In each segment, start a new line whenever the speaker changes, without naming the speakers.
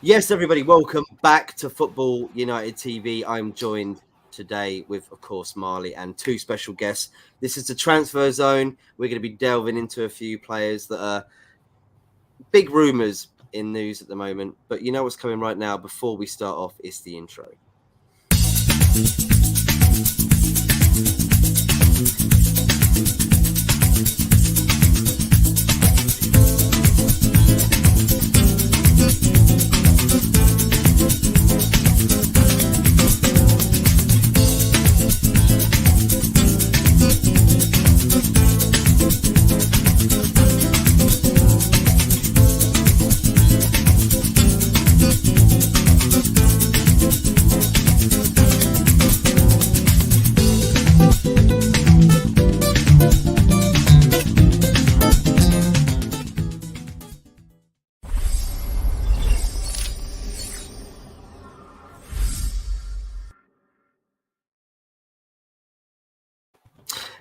Yes, everybody, welcome back to Football United TV. I'm joined today with, of course, Marlie and two special guests. This is the Transfer Zone. We're going to be delving into a few players that are big rumours in news at the moment. But you know what's coming right now. Before we start off, it's the intro.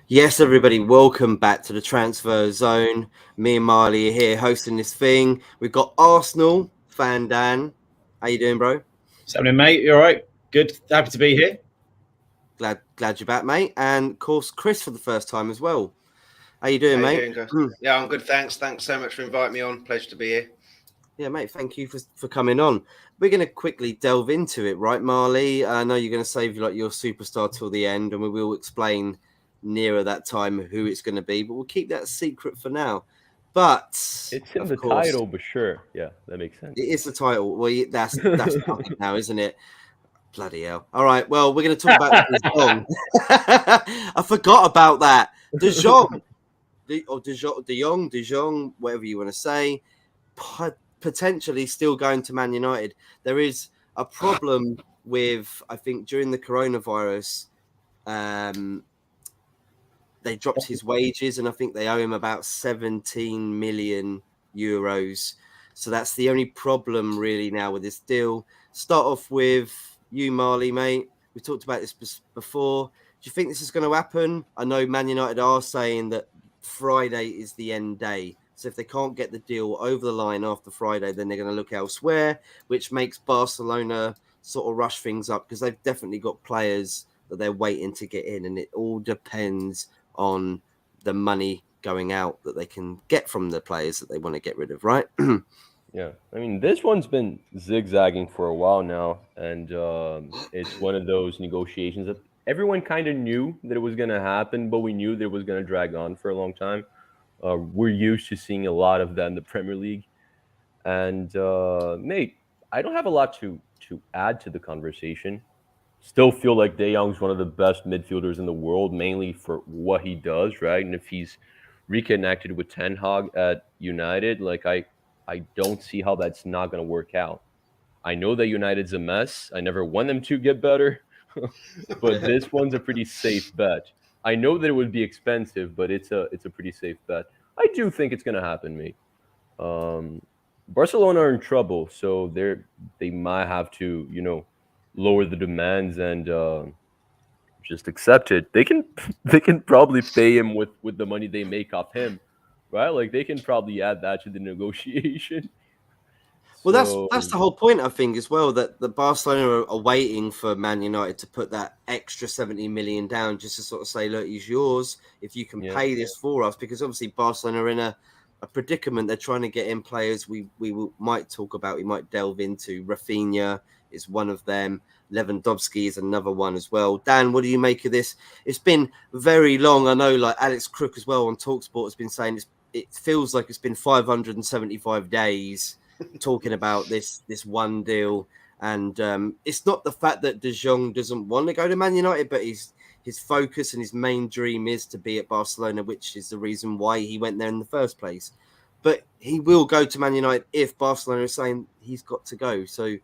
Yes, everybody, welcome back to the Transfer Zone. Me and Marlie are here hosting this thing. We've got Arsenal fan Dan. How you doing, bro?
What's happening, mate? You all right? Good. Happy to be here.
Glad you're back, mate. And of course, Chris for the first time as well. How you doing, mate?
Yeah, I'm good. Thanks so much for inviting me on. Pleasure to be here.
Yeah, mate, thank you for coming on. We're going to quickly delve into it, right, Marlie? I know you're going to save your superstar till the end, and we will explain nearer that time who it's going to be, but we'll keep that secret for now. But
it's in the title, but sure. Yeah, that makes sense.
It is the title. Well, that's public now, isn't it? Bloody hell. All right, well, we're going to talk about De Jong. I forgot about that. De Jong, De Jong, whatever you want to say, potentially still going to Man United. There is a problem with, I think, during the coronavirus, they dropped his wages, and I think they owe him about 17 million euros. So that's the only problem really now with this deal. Start off with you, Marlie, mate. We talked about this before. Do you think this is going to happen? I know Man United are saying that Friday is the end day. So if they can't get the deal over the line after Friday, then they're going to look elsewhere, which makes Barcelona sort of rush things up because they've definitely got players that they're waiting to get in, and it all depends on the money going out that they can get from the players that they want to get rid of, right?
Yeah, I mean, this one's been zigzagging for a while now, and it's one of those negotiations that everyone kind of knew that it was going to happen, but we knew that it was going to drag on for a long time. We're used to seeing a lot of that in the Premier League. And, mate, I don't have a lot to add to the conversation. Still feel like De Jong's one of the best midfielders in the world, mainly for what he does, right? And if he's reconnected with Ten Hag at United, like I don't see how that's not going to work out. I know that United's a mess. I never want them to get better, but this one's a pretty safe bet. I know that it would be expensive, but it's a pretty safe bet. I do think it's going to happen, mate. Barcelona are in trouble, so they might have to, lower the demands and just accept it. They can probably pay him with the money they make off him, right? Like they can probably add that to the negotiation.
Well, that's the whole point, I think, as well, that the Barcelona are waiting for Man United to put that extra 70 million down just to sort of say, look, he's yours if you can pay this for us, because obviously Barcelona are in a predicament. They're trying to get in players we might talk about, we might delve into. Rafinha is one of them. Lewandowski is another one as well. Dan, what do you make of this? It's been very long. I know, like Alex Crook as well on TalkSport has been saying it feels like it's been 575 days talking about this one deal. And it's not the fact that De Jong doesn't want to go to Man United, but his focus and his main dream is to be at Barcelona, which is the reason why he went there in the first place. But he will go to Man United if Barcelona is saying he's got to go. So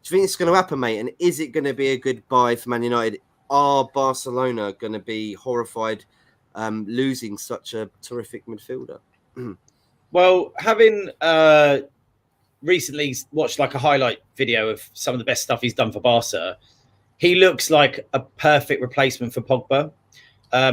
do you think it's going to happen, mate? And is it going to be a good buy for Man United? Are Barcelona going to be horrified losing such a terrific midfielder?
Well, having recently watched like a highlight video of some of the best stuff he's done for Barca, he looks like a perfect replacement for Pogba.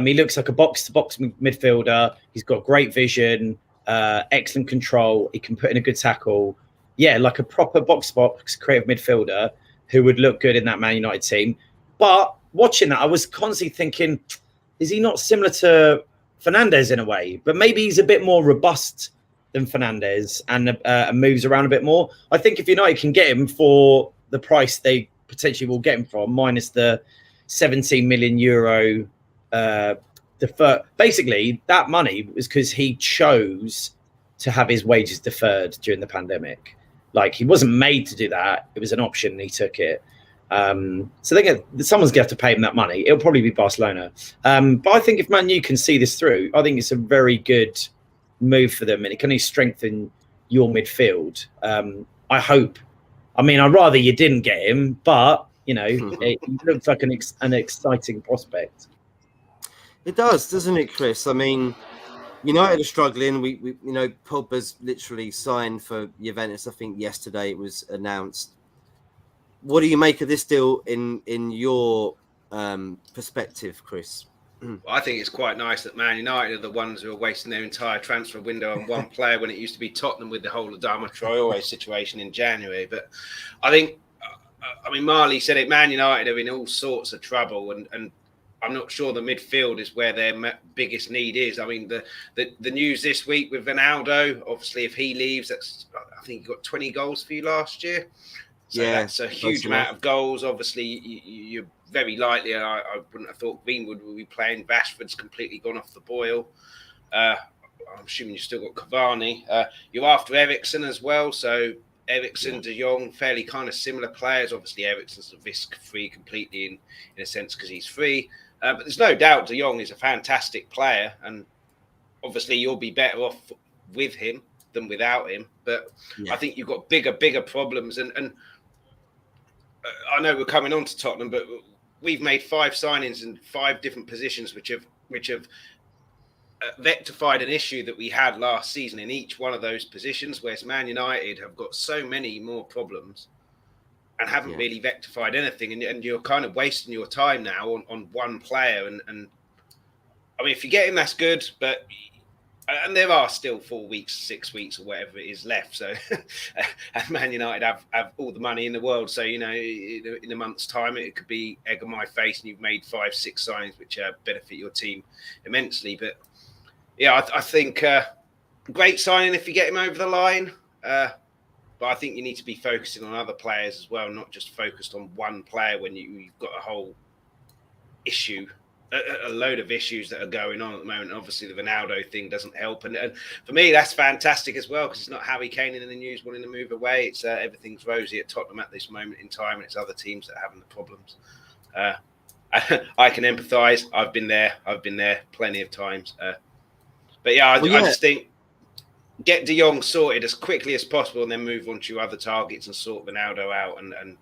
He looks like a box-to-box midfielder. He's got great vision, excellent control. He can put in a good tackle. like a proper box creative midfielder who would look good in that Man United team. But watching that, I was constantly thinking, is he not similar to Fernandes in a way? But maybe he's a bit more robust than Fernandes and moves around a bit more. I think if United can get him for the price they potentially will get him for, minus the 17 million euro defer. Basically, that money was because he chose to have his wages deferred during the pandemic. Like, he wasn't made to do that. It was an option and he took it. So someone's going to have to pay him that money. It'll probably be Barcelona. But I think if Man U can see this through, I think it's a very good move for them, and it can only strengthen your midfield. I hope. I mean, I'd rather you didn't get him, but, you know, it looks like an exciting prospect.
It does, doesn't it, Chris? I mean, United are struggling. We you know, Pogba's literally signed for Juventus. I think yesterday it was announced. What do you make of this deal in your perspective, Chris?
Well, I think it's quite nice that Man United are the ones who are wasting their entire transfer window on one player when it used to be Tottenham with the whole Adama Traore situation in January. But I think, I mean, Marlie said it, Man United are in all sorts of trouble, and I'm not sure the midfield is where their biggest need is. I mean, the news this week with Ronaldo, obviously, if he leaves, I think he got 20 goals for you last year. So that's a huge amount of goals. Obviously, you're very likely, and I wouldn't have thought Greenwood would be playing. Rashford's completely gone off the boil. I'm assuming you've still got Cavani. You're after Eriksen as well. So Eriksen, De Jong, fairly kind of similar players. Obviously, Eriksen's risk-free completely in a sense because he's free. But there's no doubt De Jong is a fantastic player. And obviously, you'll be better off with him than without him. But I think you've got bigger problems. And I know we're coming on to Tottenham, but we've made 5 signings in 5 different positions, which have rectified an issue that we had last season in each one of those positions. Whereas Man United have got so many more problems and haven't really rectified anything, and you're kind of wasting your time now on one player. And I mean, if you get him, that's good, but. And there are still 4 weeks, 6 weeks, or whatever it is left. So, and Man United have all the money in the world. So, you know, in a month's time, it could be egg on my face, and you've made 5, 6 signings which benefit your team immensely. But yeah, I think great signing if you get him over the line. But I think you need to be focusing on other players as well, not just focused on one player when you've got a whole issue. A load of issues that are going on at the moment. Obviously, the Ronaldo thing doesn't help, and for me, that's fantastic as well because it's not Harry Kane in the news wanting to move away. It's everything's rosy at Tottenham at this moment in time, and it's other teams that are having the problems. I can empathise. I've been there plenty of times. But I just think get De Jong sorted as quickly as possible, and then move on to your other targets and sort Ronaldo out and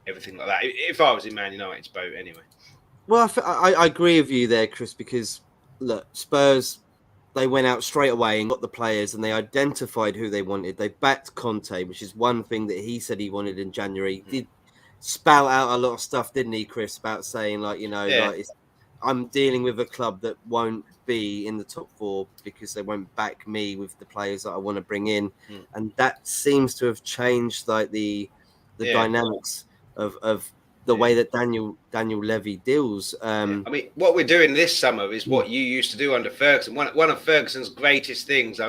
everything like that. If I was in Man United's boat, anyway.
Well, I agree with you there, Chris, because, look, Spurs, they went out straight away and got the players and they identified who they wanted. They backed Conte, which is one thing that he said he wanted in January. He did spout out a lot of stuff, didn't he, Chris, about saying, like, you know, like, I'm dealing with a club that won't be in the top 4 because they won't back me with the players that I want to bring in. And that seems to have changed, like, the dynamics of the way that Daniel Levy deals.
I mean, what we're doing this summer is what you used to do under Ferguson. One of Ferguson's greatest things,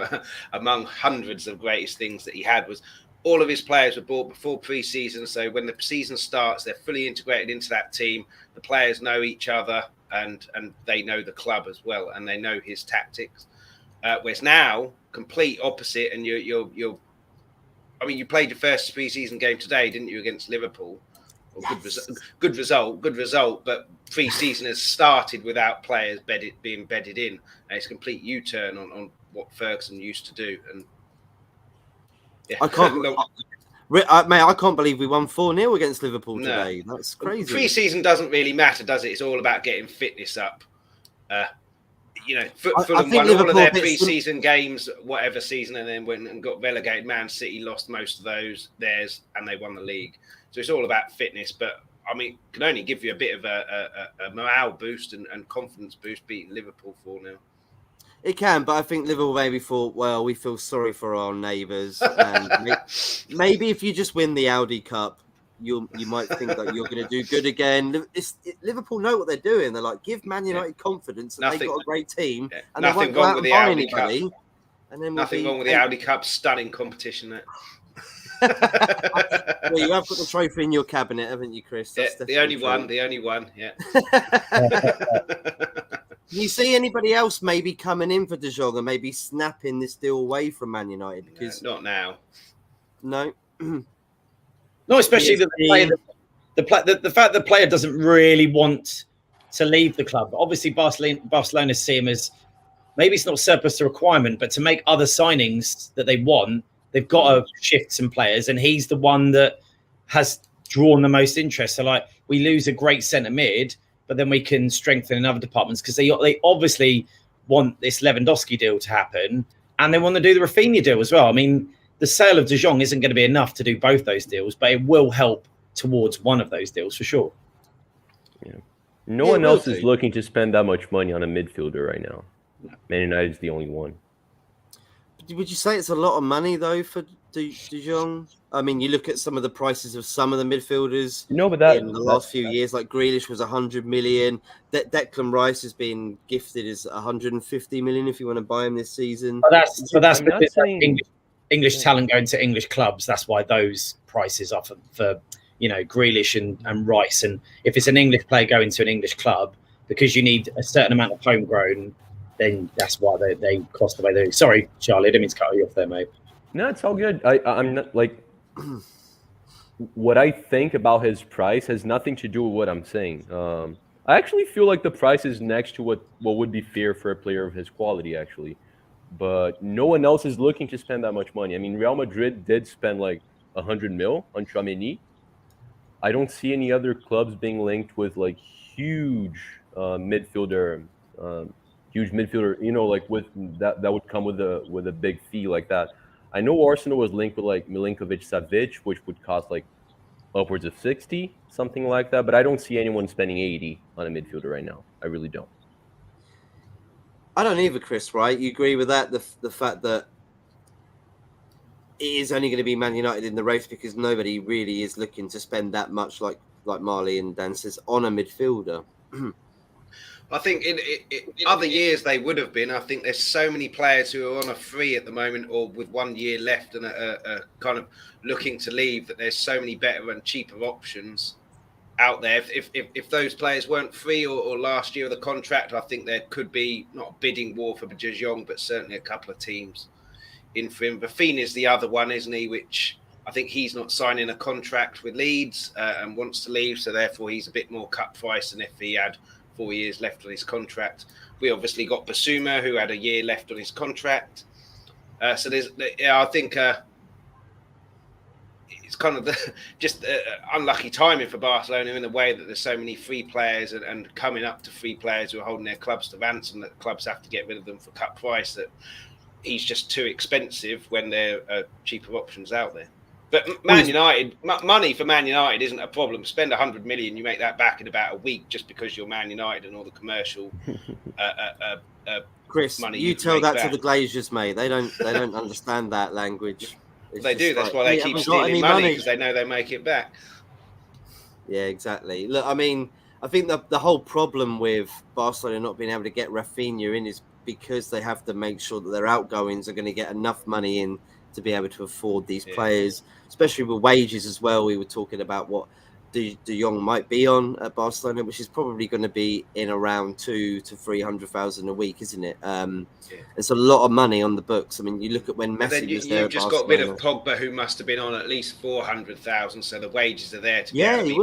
among hundreds of greatest things that he had, was all of his players were bought before pre-season. So when the season starts, they're fully integrated into that team. The players know each other and they know the club as well, and they know his tactics. Whereas now, complete opposite. And you're. I mean, you played your first pre-season game today, didn't you, against Liverpool? Good result. But pre-season has started without players being bedded in, and it's a complete U-turn on what Ferguson used to do. And
I can't, mate. I can't believe we won 4-0 against Liverpool today. That's crazy.
Pre-season doesn't really matter, does it? It's all about getting fitness up. You know, Fulham won all of their pre-season games, whatever season, and then went and got relegated. Man City lost most of theirs, and they won the league. So it's all about fitness, but I mean, can only give you a bit of a morale boost and confidence boost beating Liverpool 4-0.
It can, but I think Liverpool maybe thought, well, we feel sorry for our neighbours, and maybe if you just win the Audi Cup, you might think that you're going to do good again. Liverpool know what they're doing. They're like, give Man United confidence that they've got a great team, and they won't go out and buy anybody. And then
nothing wrong with the Audi Cup, stunning competition. That.
Well, you have got the trophy in your cabinet, haven't you, Chris?
That's the only one. The only one. Yeah.
Do you see anybody else maybe coming in for De Jong and maybe snapping this deal away from Man United? Because
not now.
No.
No, especially the fact that the player doesn't really want to leave the club. Obviously, Barcelona see him as maybe it's not surplus to requirement, but to make other signings that they want, they've got to shift some players, and he's the one that has drawn the most interest. So, like, we lose a great centre mid, but then we can strengthen in other departments because they obviously want this Lewandowski deal to happen, and they want to do the Rafinha deal as well. I mean, the sale of De Jong isn't going to be enough to do both those deals, but it will help towards one of those deals for sure.
Yeah. No one else is looking to spend that much money on a midfielder right now. Man United is the only one.
Would you say it's a lot of money though for De Jong? I mean, you look at some of the prices of some of the midfielders.
No, but
in the last few years, like Grealish was 100 million. Declan Rice has been gifted as 150 million if you want to buy him this season.
But that's because English talent going to English clubs. That's why those prices are for Grealish and Rice. And if it's an English player going to an English club, because you need a certain amount of homegrown, then that's why they cost the way they do. Sorry, Charlie, I didn't mean to cut you off there, mate.
No, it's all good. I'm not like what I think about his price has nothing to do with what I'm saying. I actually feel like the price is next to what would be fair for a player of his quality, actually. But no one else is looking to spend that much money. I mean, Real Madrid did spend like 100 mil on Tchouaméni. I don't see any other clubs being linked with like huge midfielder, like with that would come with a big fee like that. I know Arsenal was linked with like Milinkovic-Savic, which would cost like upwards of 60, something like that. But I don't see anyone spending 80 on a midfielder right now. I really don't.
I don't either, Chris, right? You agree with that? The fact that it is only going to be Man United in the race because nobody really is looking to spend that much, like Marlie and Dan says, on a midfielder.
I think in other years they would have been. I think there's so many players who are on a free at the moment or with 1 year left and are kind of looking to leave that there's so many better and cheaper options out there. If those players weren't free or last year of the contract, I think there could be not a bidding war for De Jong, but certainly a couple of teams in for him. Rafinha is the other one, isn't he? Which I think he's not signing a contract with Leeds and wants to leave, so therefore he's a bit more cut price than if he had 4 years left on his contract. We obviously got Basuma, who had a year left on his contract. So I think it's kind of just unlucky timing for Barcelona in the way that there's so many free players and coming up to free players who are holding their clubs to ransom that the clubs have to get rid of them for cut price, that he's just too expensive when there are cheaper options out there. But Man United, money for Man United isn't a problem. Spend 100 million, you make that back in about a week just because you're Man United and all the commercial
Chris,
money.
You tell that to the Glazers, mate. They don't understand that language.
They do. That's why they keep stealing money because they know they make it back.
Yeah, exactly. Look, I mean, I think the whole problem with Barcelona not being able to get Rafinha in is because they have to make sure that their outgoings are going to get enough money in to be able to afford these players, especially with wages as well. We were talking about what De Jong might be on at Barcelona, which is probably going to be in around 200,000 to 300,000 a week, isn't it? It's a lot of money on the books. I mean, you look at when Messi was there.
You've just got rid of Pogba, who must have been on at least 400,000, so the wages are there to be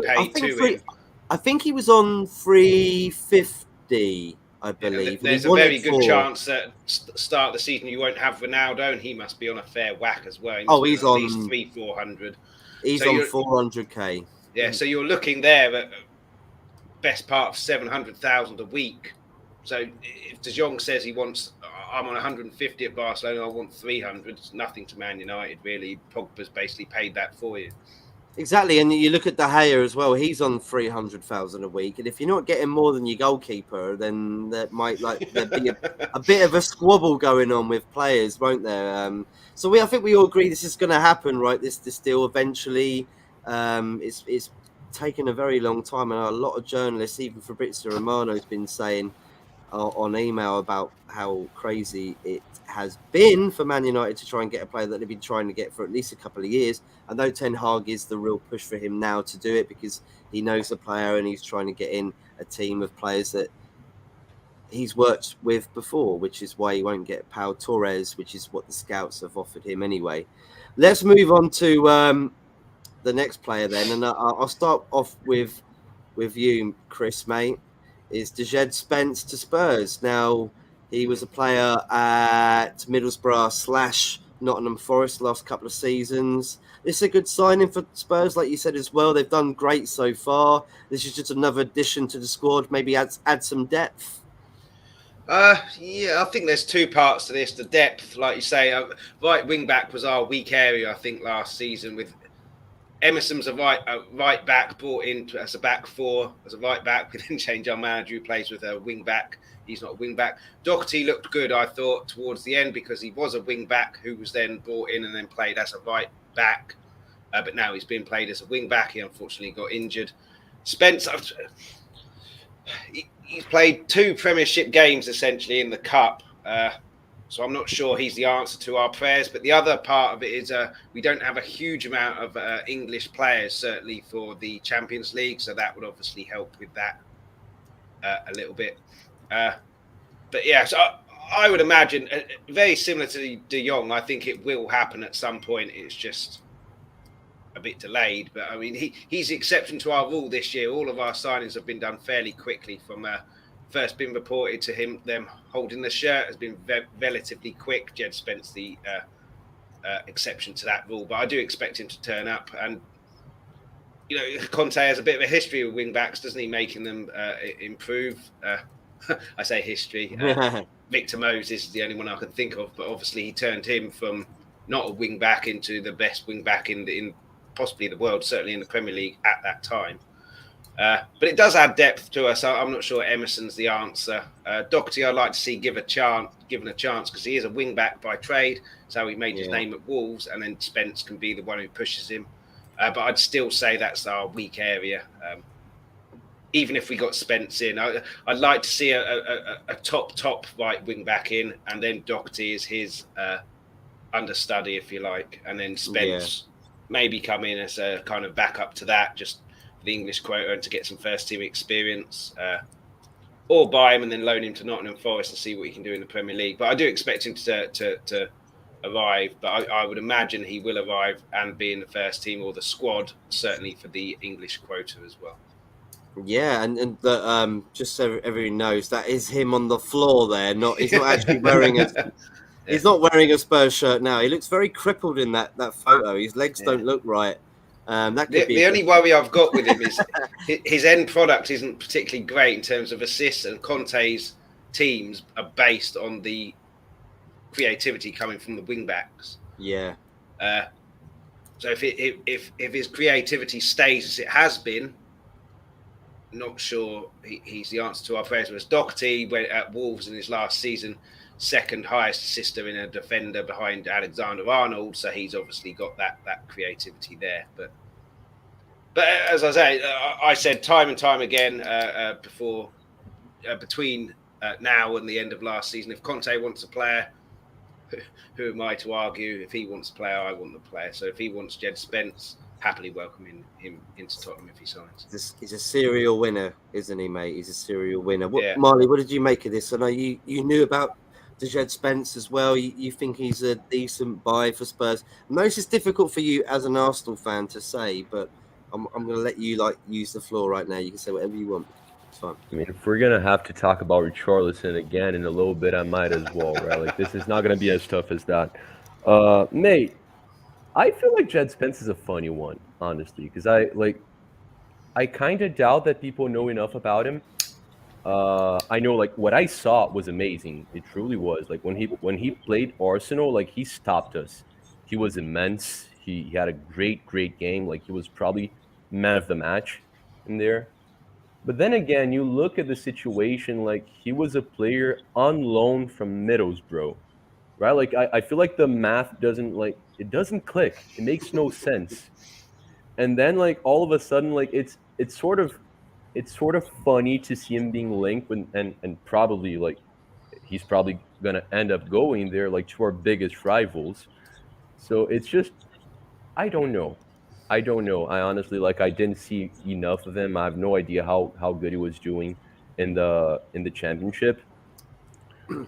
paid to him.
I think he was on 350. I believe
there's a very good chance that start of the season you won't have Ronaldo, and he must be on a fair whack as well.
He's on
at least 300-400.
He's on 400k.
Yeah, so you're looking there at best part of 700,000 a week. So if De Jong says he wants, I'm on 150 at Barcelona, I want 300. It's nothing to Man United really. Pogba's basically paid that for you.
Exactly, and you look at De Gea as well. He's on 300,000 a week, and if you're not getting more than your goalkeeper, then there might there'd be a bit of a squabble going on with players, won't there? I think we all agree this is going to happen, right? This deal eventually. It's taken a very long time, and a lot of journalists, even Fabrizio Romano, has been saying on email about how crazy it has been for Man United to try and get a player that they've been trying to get for at least a couple of years. I know Ten Hag is the real push for him now to do it because he knows the player and he's trying to get in a team of players that he's worked with before, which is why he won't get Pau Torres, which is what the scouts have offered him anyway. Let's move on to the next player then, and I'll start off with you, Chris, mate. Is Dejed Spence to Spurs. Now, he was a player at Middlesbrough / Nottingham Forest the last couple of seasons. This is a good signing for Spurs, like you said as well. They've done great so far. This is just another addition to the squad, maybe add some depth.
Yeah, I think there's two parts to this. The depth, like you say, right wing back was our weak area, I think, last season with Emerson's a right back brought in as a back four, as a right back. We then change our manager who plays with a wing back. He's not a wing back. Doherty looked good, I thought, towards the end because he was a wing back who was then brought in and then played as a right back. But now he's been played as a wing back. He unfortunately got injured. Spence, he's played 2 Premiership games essentially in the Cup. So I'm not sure he's the answer to our prayers. But the other part of it is we don't have a huge amount of English players, certainly for the Champions League. So that would obviously help with that a little bit. But yeah, so I would imagine very similar to De Jong. I think it will happen at some point. It's just a bit delayed. But I mean, he's the exception to our rule this year. All of our signings have been done fairly quickly from first been reported to them holding the shirt has been relatively quick. Jed Spence, the exception to that rule, but I do expect him to turn up. And you know, Conte has a bit of a history with wing backs, doesn't he? Making them improve. I say history. Victor Moses is the only one I can think of, but obviously he turned him from not a wing back into the best wing back in possibly the world, certainly in the Premier League at that time. But it does add depth to us. I'm not sure Emerson's the answer. Doherty, I'd like to see given a chance because he is a wing back by trade. So he made his name at Wolves, and then Spence can be the one who pushes him. But I'd still say that's our weak area. Even if we got Spence in, I'd like to see a top right wing back in, and then Doherty is his understudy, if you like, and then Spence maybe come in as a kind of backup to that, just the English quota and to get some first team experience, or buy him and then loan him to Nottingham Forest and see what he can do in the Premier League. But I do expect him to arrive, but I would imagine he will arrive and be in the first team or the squad, certainly for the English quota as well.
Yeah, and just so everyone knows, that is him on the floor there. He's not actually wearing he's not wearing a Spurs shirt now. He looks very crippled in that photo. His legs don't look right. That could be
the only worry I've got with him is his end product isn't particularly great in terms of assists, and Conte's teams are based on the creativity coming from the wing backs.
Yeah.
So if his creativity stays as it has been, not sure he's the answer to our prayers. Whereas Doherty went at Wolves in his last season, second highest assister in a defender behind Alexander-Arnold, so he's obviously got that creativity there. But as I say, I said time and time again before, between now and the end of last season, if Conte wants a player, who am I to argue? If he wants a player, I want the player. So if he wants Jed Spence, happily welcoming him into Tottenham if he signs.
He's a serial winner, isn't he, mate? He's a serial winner. Marlie, what did you make of this? I know you knew about Jed Spence as well. You think he's a decent buy for Spurs. I know this is difficult for you as an Arsenal fan to say, but I'm going to let you use the floor right now. You can say whatever you want. It's fine.
I mean, if we're going to have to talk about Richarlison again in a little bit, I might as well, right? Like, this is not going to be as tough as that. Mate, I feel like Jed Spence is a funny one, honestly, because I kind of doubt that people know enough about him. I know, like, what I saw was amazing. It truly was. Like, when he played Arsenal, like, he stopped us. He was immense. he had a great game. Like he was probably man of the match in there. But then again, you look at the situation, like he was a player on loan from Middlesbrough, right? Like I feel like the math doesn't click. It makes no sense. And then like all of a sudden, like it's sort of funny to see him being linked with, and probably like he's probably gonna end up going there, like to our biggest rivals. So it's just I don't know. I don't know. I honestly I didn't see enough of him. I have no idea how good he was doing in the championship.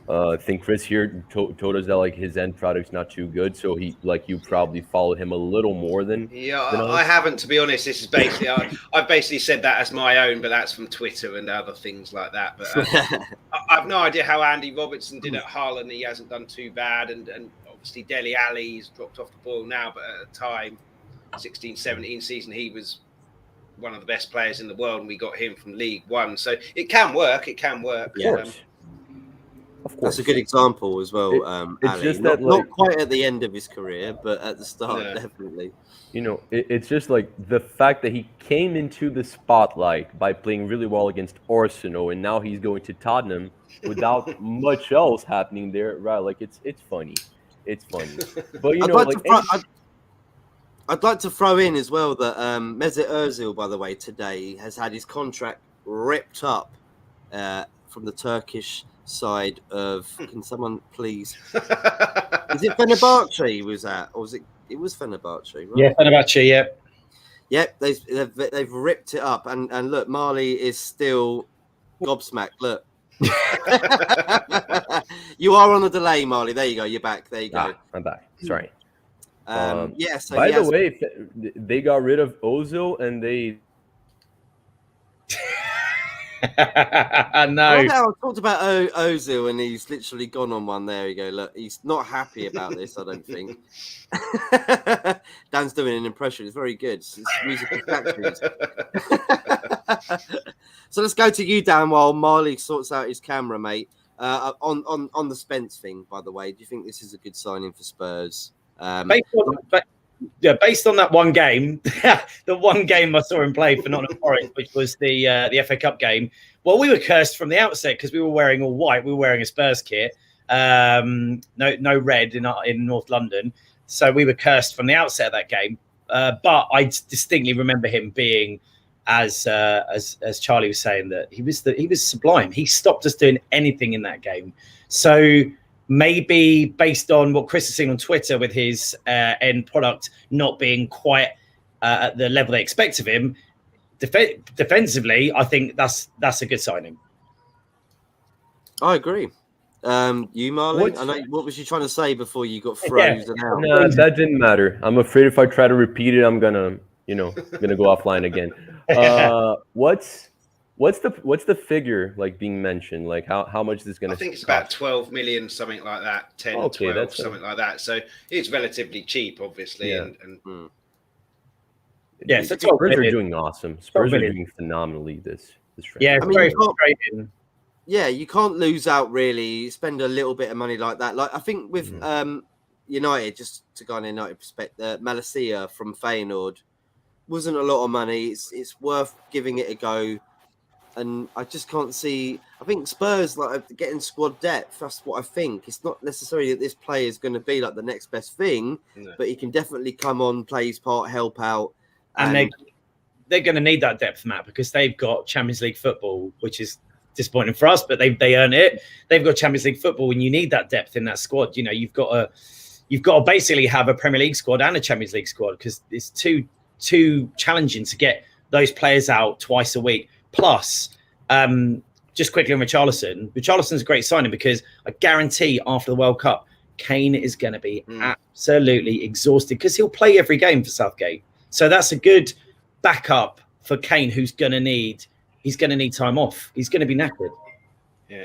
I think Chris here told us that like his end product's not too good, so he you probably followed him a little more than
I haven't, to be honest. This is basically I've basically said that as my own, but that's from Twitter and other things like that. But I've no idea how Andy Robertson did at Hull, and he hasn't done too bad. And obviously Dele Alli's dropped off the boil now, but at the time, 16-17 season, he was one of the best players in the world, and we got him from League One. So it can work. It can work.
Yeah. Of course. That's a good example as well.
It's
Ali.
just
not quite at the end of his career, but at the start, definitely.
You know, it's just like the fact that he came into the spotlight by playing really well against Arsenal, and now he's going to Tottenham without much else happening there, right? Like it's funny. It's funny. But you know,
I'd like to throw in as well that Mesut Ozil, by the way, today has had his contract ripped up from the Turkish side of. Can someone please? Is it Fenerbahce he was at, or was it? It was Fenerbahce, right?
Yeah, Fenerbahce. Yeah.
Yep, they've ripped it up, and look, Marlie is still gobsmacked. Look, you are on a delay, Marlie. There you go. You're back. There you go.
I'm back. Sorry.
Yeah. So
by the way, they got rid of Ozil, and they.
No.
I talked about Ozil, and he's literally gone on one. There you go. Look, he's not happy about this. I don't think. Dan's doing an impression. It's very good. It's musical factories. So let's go to you, Dan, while Marlie sorts out his camera, mate. On the Spence thing, by the way, do you think this is a good signing for Spurs?
Based on that one game, the one game I saw him play for Nottingham Forest, which was the FA Cup game. Well, we were cursed from the outset because we were wearing all white. We were wearing a Spurs kit, no red in North London, so we were cursed from the outset of that game. But I distinctly remember him being, as Charlie was saying, that he was sublime. He stopped us doing anything in that game. So. Maybe based on what Chris has seen on Twitter with his end product not being quite at the level they expect of him, defensively, I think that's a good signing.
I agree. You, Marlie? I know, what was you trying to say before you got frozen out?
No, that didn't matter. I'm afraid if I try to repeat it, I'm gonna go offline again. What's the figure like being mentioned? Like how much is this going to?
I think it's about 12 million, something like that. 10, okay, 12, something like that. So it's relatively cheap, obviously.
Yeah.
Yeah,
so Spurs are doing awesome. Spurs are doing phenomenally this trend.
Yeah, it's very frustrating.
Yeah, you can't lose out really. Spend a little bit of money like that. Like I think with United, just to go on United perspective, Malacia from Feyenoord wasn't a lot of money. It's worth giving it a go. And I just can't see. I think Spurs getting squad depth. That's what I think. It's not necessarily that this player is going to be like the next best thing, but he can definitely come on, play his part, help out.
And they're going to need that depth, Matt, because they've got Champions League football, which is disappointing for us, but they earn it. They've got Champions League football, and you need that depth in that squad. You know, you've got to basically have a Premier League squad and a Champions League squad because it's too challenging to get those players out twice a week. Plus, just quickly on Richarlison's a great signing because I guarantee after the World Cup, Kane is going to be absolutely exhausted because he'll play every game for Southgate. So that's a good backup for Kane, who's going to need time off. He's going to be knackered.
Yeah.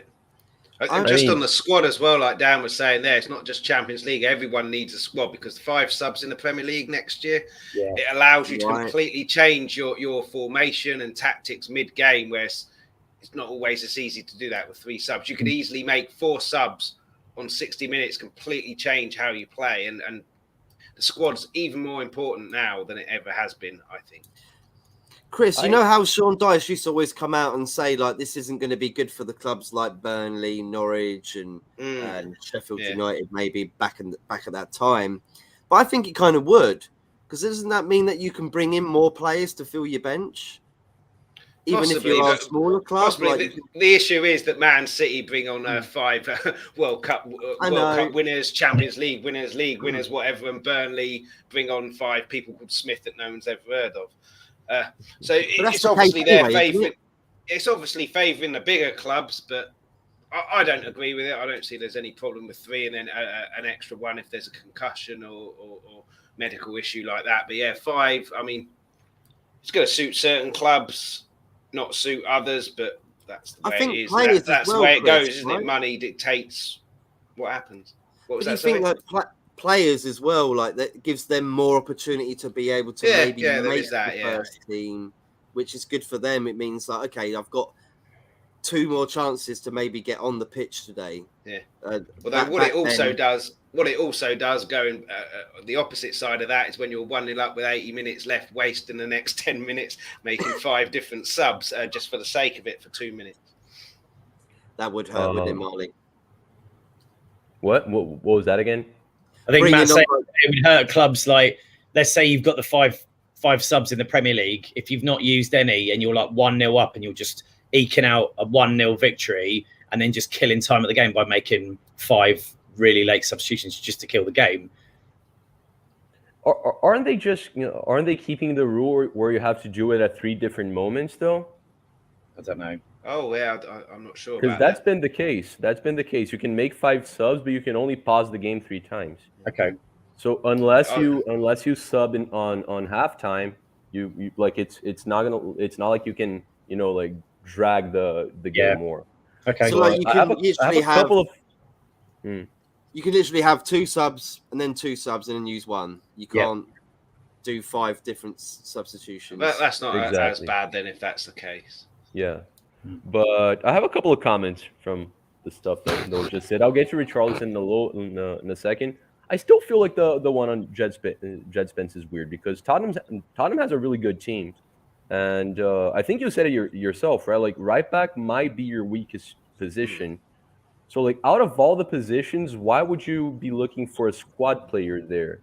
And just on the squad as well, like Dan was saying there, it's not just Champions League. Everyone needs a squad because the 5 subs in the Premier League next year, it allows you to completely change your formation and tactics mid-game, where it's not always as easy to do that with 3 subs. You could easily make 4 subs on 60 minutes, completely change how you play. And the squad's even more important now than it ever has been, I think.
Chris, you know how Sean Dyche used to always come out and say, like, this isn't going to be good for the clubs like Burnley, Norwich, and Sheffield United, maybe back at that time. But I think it kind of would, because doesn't that mean that you can bring in more players to fill your bench? Even possibly, if you are a smaller club.
Like the issue is that Man City bring on 5 World Cup winners, Champions League winners, whatever, and Burnley bring on 5 people called Smith that no one's ever heard of. So it's obviously it's obviously favouring the bigger clubs, but I don't agree with it. I don't see there's any problem with 3 and then an extra 1 if there's a concussion or medical issue like that. But yeah, 5. I mean, it's going to suit certain clubs, not suit others. But that's the way it is. That's the way it goes, isn't it? Money dictates what happens. What was that saying?
Players as well, like that gives them more opportunity to be able to make the first team, which is good for them. It means like, okay, I've got 2 more chances to maybe get on the pitch today.
Yeah. What it also does, going the opposite side of that, is when you're 1-0 up with 80 minutes left, wasting the next 10 minutes making 5 different subs just for the sake of it for 2 minutes.
That would hurt, wouldn't it, Marlie?
What was that again?
I think Matt said it would hurt clubs like, let's say you've got the five subs in the Premier League. If you've not used any and you're like 1-0 up and you're just eking out a 1-0 victory and then just killing time at the game by making 5 really late substitutions just to kill the game.
Aren't they keeping the rule where you have to do it at 3 different moments though?
I don't know.
Oh yeah, I'm not sure.
Because that's been the case. That's been the case. You can make 5 subs, but you can only pause the game 3 times.
Okay.
So unless you sub in on halftime, you like it's not like you can like drag the game more.
Okay. So like you can literally have you can literally have 2 subs and then 2 subs and then use 1. You can't do 5 different substitutions.
That's not as bad then if that's the case.
Yeah. But I have a couple of comments from the stuff that was just said. I'll get to Richarlison in a second. I still feel like the one on Jed Spence is weird because Tottenham has a really good team, and I think you said it yourself, right? Like right back might be your weakest position. So like out of all the positions, why would you be looking for a squad player there,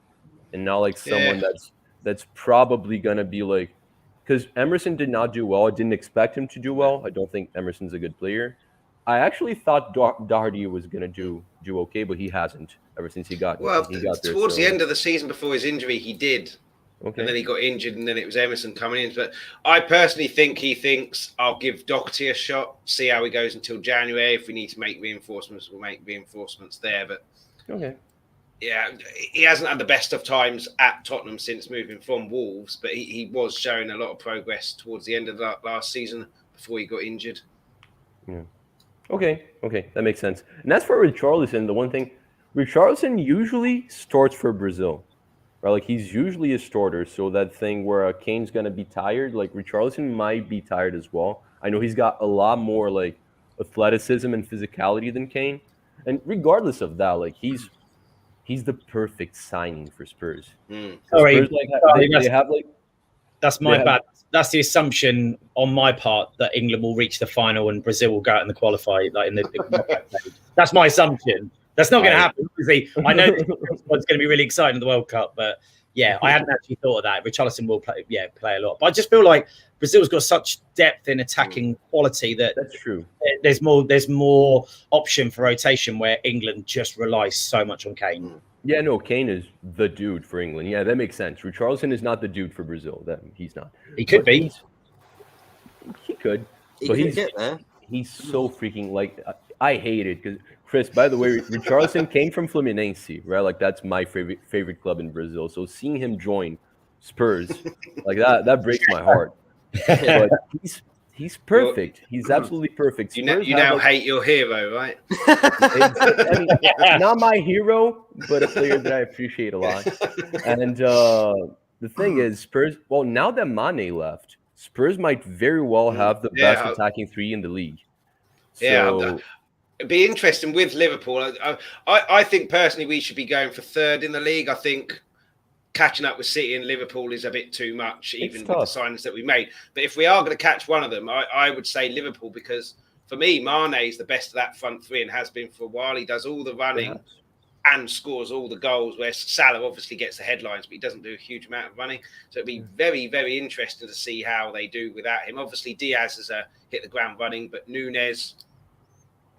and not like someone that's probably gonna be like. Because Emerson did not do well. I didn't expect him to do well. I don't think Emerson's a good player. I actually thought Doherty was going to do okay, but he hasn't ever since he got there.
Towards the end of the season before his injury, he did. Okay. And then he got injured, and then it was Emerson coming in. But I personally think he thinks, I'll give Doherty a shot, see how he goes until January. If we need to make reinforcements, we'll make reinforcements there. But
okay.
Yeah, he hasn't had the best of times at Tottenham since moving from Wolves, but he was showing a lot of progress towards the end of that last season before he got injured.
Yeah. Okay, that makes sense. And as for Richarlison, the one thing, Richarlison usually starts for Brazil, right? Like he's usually a starter. So that thing where Kane's gonna be tired, like Richarlison might be tired as well. I know he's got a lot more like athleticism and physicality than Kane, and regardless of that, like he's the perfect signing for Spurs.
Sorry, they have like that's my bad. That's the assumption on my part that England will reach the final and Brazil will go out in the qualify, like in the. That's my assumption. That's not going to happen. Obviously, I know this one's going to be really exciting in the World Cup, but yeah, I hadn't actually thought of that. Richarlison will play a lot, but I just feel like Brazil's got such depth in attacking quality that's
true.
There's more option for rotation where England just relies so much on Kane.
Yeah, no, Kane is the dude for England. Yeah, that makes sense. Richarlison is not the dude for Brazil. He's not.
He could be.
He could.
But he's get there.
He's so freaking like. I hate it because Chris. By the way, Richarlison came from Fluminense, right? Like that's my favorite club in Brazil. So seeing him join Spurs, like that breaks my heart. But he's perfect. He's absolutely perfect.
You now hate your hero, right?
I mean, not my hero, but a player that I appreciate a lot. And the thing is, Spurs. Well, now that Mane left, Spurs might very well have the best attacking 3 in the league. So,
it'd be interesting with Liverpool. I think personally we should be going for 3rd in the league. I think catching up with City and Liverpool is a bit too much, even with the signings that we made. But if we are going to catch one of them, I would say Liverpool, because for me, Mane is the best of that front three and has been for a while. He does all the running and scores all the goals, where Salah obviously gets the headlines, but he doesn't do a huge amount of running. So it'd be very, very interesting to see how they do without him. Obviously, Diaz has hit the ground running, but Nunes...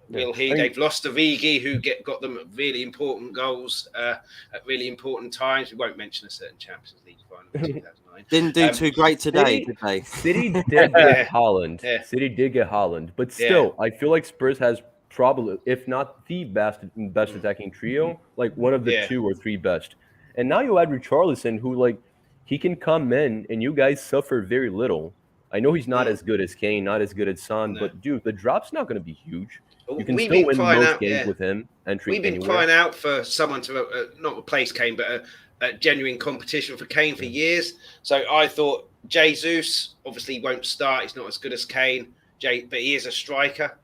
They've lost Origi, who got them really important goals at really important times. We won't mention a certain Champions League final in 2009.
Didn't do too great today, did they?
City did get Haaland. City did get Haaland, but still, I feel like Spurs has probably, if not the best attacking trio, like one of the 2 or 3 best. And now you add Richarlison, who like he can come in, and you guys suffer very little. I know he's not as good as Kane, not as good as Son, but dude, the drop's not going to be huge. You can still win most games with him entering.
We've been crying out for someone to not replace Kane, but a genuine competition for Kane for years. So I thought Jesus obviously won't start. He's not as good as Kane, but he is a striker.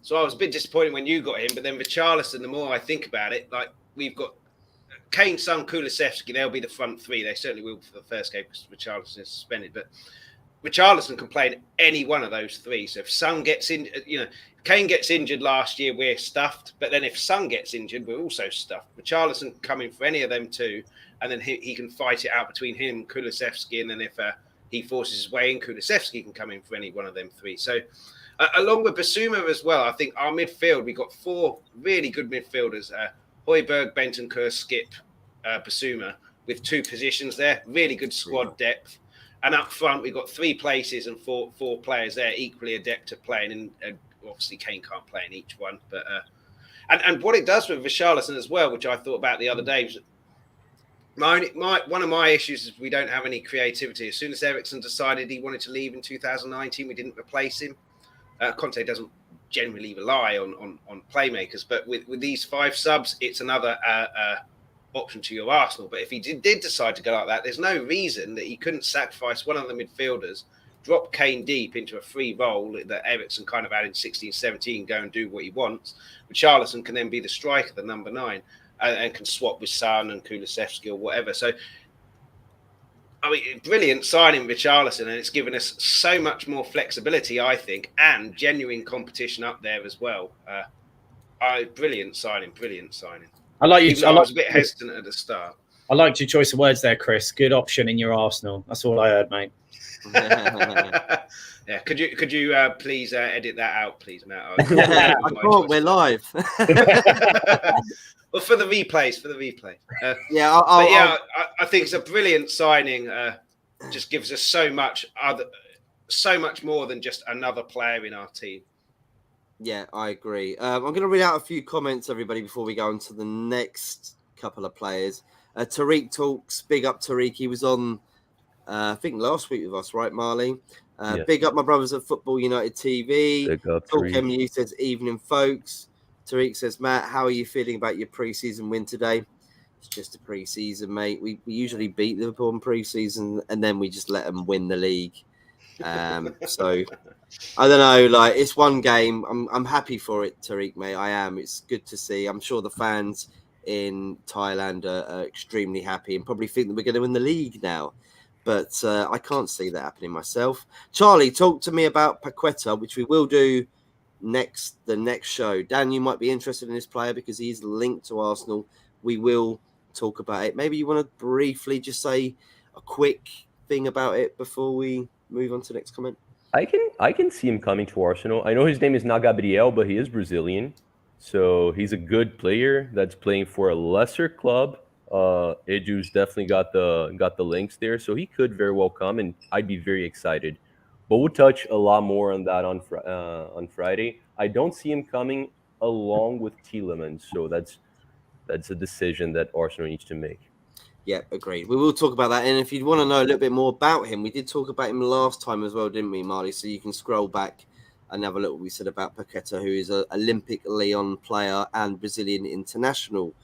So I was a bit disappointed when you got him. But then Richarlison, the more I think about it, like we've got Kane, Son, Kulusevski. They'll be the front three. They certainly will for the first game because Richarlison is suspended. But Richarlison can play in any one of those 3. So if Son gets in, Kane gets injured last year, we're stuffed. But then if Son gets injured, we're also stuffed. Richarlison can come in for any of them too, and then he can fight it out between him and Kulusevski. And then if he forces his way in, Kulusevski can come in for any one of them 3. So along with Basuma as well, I think our midfield, we've got 4 really good midfielders. Højbjerg, Bentancur, Skip, Basuma, with 2 positions there. Really good squad depth. And up front, we've got 3 places and four players there equally adept at playing. And obviously, Kane can't play in each one. But and what it does with Richarlison as well, which I thought about the other day, was one of my issues is we don't have any creativity. As soon as Eriksen decided he wanted to leave in 2019, we didn't replace him. Conte doesn't generally rely on playmakers, but with these 5 subs, it's another option to your Arsenal. But if he did decide to go like that, there's no reason that he couldn't sacrifice one of the midfielders, drop Kane deep into a free role that Eriksen kind of had in 16-17, go and do what he wants. Richarlison can then be the striker, the number 9, and can swap with Son and Kulusevski or whatever. So, I mean, brilliant signing Richarlison, and it's given us so much more flexibility, I think, and genuine competition up there as well. Brilliant signing. I was a bit hesitant at the start.
I liked your choice of words there, Chris. Good option in your Arsenal. That's all I heard, mate.
Yeah, could you please edit that out, please, Matt?
I thought we're live.
Well, for the replays. I think it's a brilliant signing. Just gives us so much more than just another player in our team.
Yeah, I agree. I'm going to read out a few comments, everybody, before we go on to the next couple of players. Tariq talks. Big up Tariq. He was on, I think, last week with us, right, Marlie? Big up my brothers at Football United TV.
Big up,
Talk MU says, evening, folks. Tariq says, Matt, how are you feeling about your pre-season win today? It's just a pre-season, mate. We usually beat Liverpool in pre-season, and then we just let them win the league. So I don't know, like, it's one game. I'm happy for it, Tariq, mate. I am. It's good to see. I'm sure the fans in Thailand are extremely happy and probably think that we're going to win the league now. But I can't see that happening myself. Charlie, talk to me about Paqueta, which we will do the next show. Dan, you might be interested in this player because he's linked to Arsenal. We will talk about it. Maybe you want to briefly just say a quick thing about it before we move on to the next comment.
I can see him coming to Arsenal. I know his name is not Gabriel, but he is Brazilian, so he's a good player that's playing for a lesser club. Edu's definitely got the links there, so he could very well come, and I'd be very excited. But we'll touch a lot more on that on Friday. I don't see him coming along with Tielemans, so that's a decision that Arsenal needs to make.
Yeah, agreed. We will talk about that. And if you want to know a little bit more about him, we did talk about him last time as well, didn't we, Marlie? So you can scroll back and have a look what we said about Paqueta, who is an Olympic Lyon player and Brazilian international.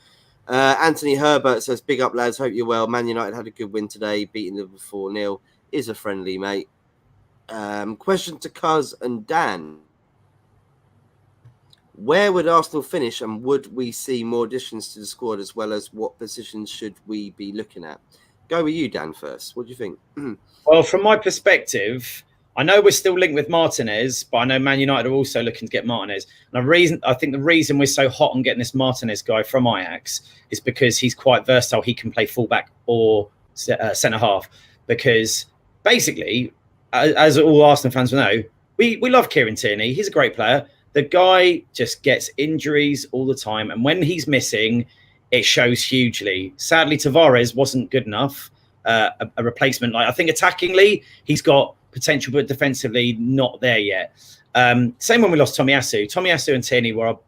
Anthony Herbert says, big up, lads. Hope you're well. Man United had a good win today, beating Liverpool 4-0. Is a friendly, mate. Question to Cuz and Dan. Where would Arsenal finish, and would we see more additions to the squad, as well as what positions should we be looking at? Go with you, Dan, first. What do you think?
Well, from my perspective, I know we're still linked with Martinez, but I know Man United are also looking to get Martinez. And I think the reason we're so hot on getting this Martinez guy from Ajax is because he's quite versatile. He can play fullback or centre half. Because basically, as all Arsenal fans will know, we love Kieran Tierney. He's a great player. The guy just gets injuries all the time. And when he's missing, it shows hugely. Sadly, Tavares wasn't good enough. A replacement. Like, I think attackingly, he's got potential, but defensively, not there yet. Same when we lost Tomiyasu. Tomiyasu and Tierney were our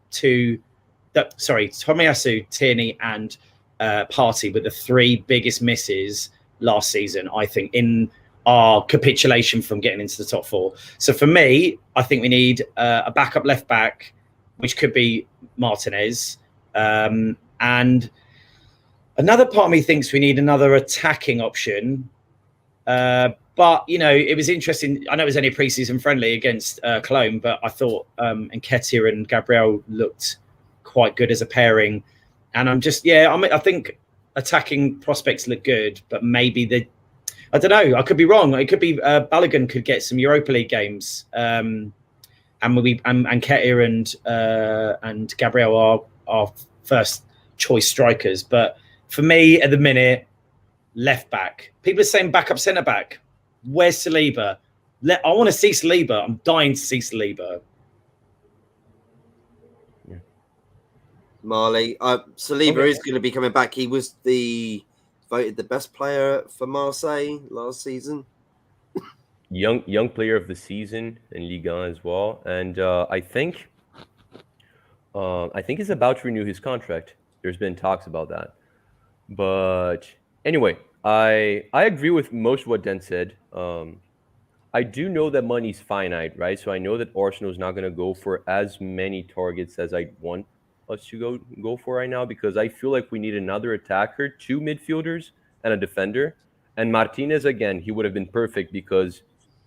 Tomiyasu, Tierney, and Partey were the three biggest misses last season, I think, in our capitulation from getting into the top four. So for me, I think we need a backup left back, which could be Martinez. And another part of me thinks we need another attacking option. But, you know, it was interesting. I know it was only a pre-season friendly against Cologne, but I thought Nketiah and Gabriel looked quite good as a pairing. And I think attacking prospects look good, but maybe I don't know. I could be wrong. It could be Balogun could get some Europa League games. And Nketiah and Gabriel are our first choice strikers. But for me, at the minute, left back. People are saying backup centre back. Where's Saliba? I want to see Saliba. I'm dying to see Saliba.
Yeah. Marlie, Saliba is going to be coming back. He was voted the best player for Marseille last season.
Young player of the season in Ligue 1 as well, and I think he's about to renew his contract. There's been talks about that, but anyway, I agree with most of what Den said. I do know that money's finite, right? So I know that Arsenal is not going to go for as many targets as I want us to go for right now, because I feel like we need another attacker, 2 midfielders, and a defender. And Martinez, again, he would have been perfect because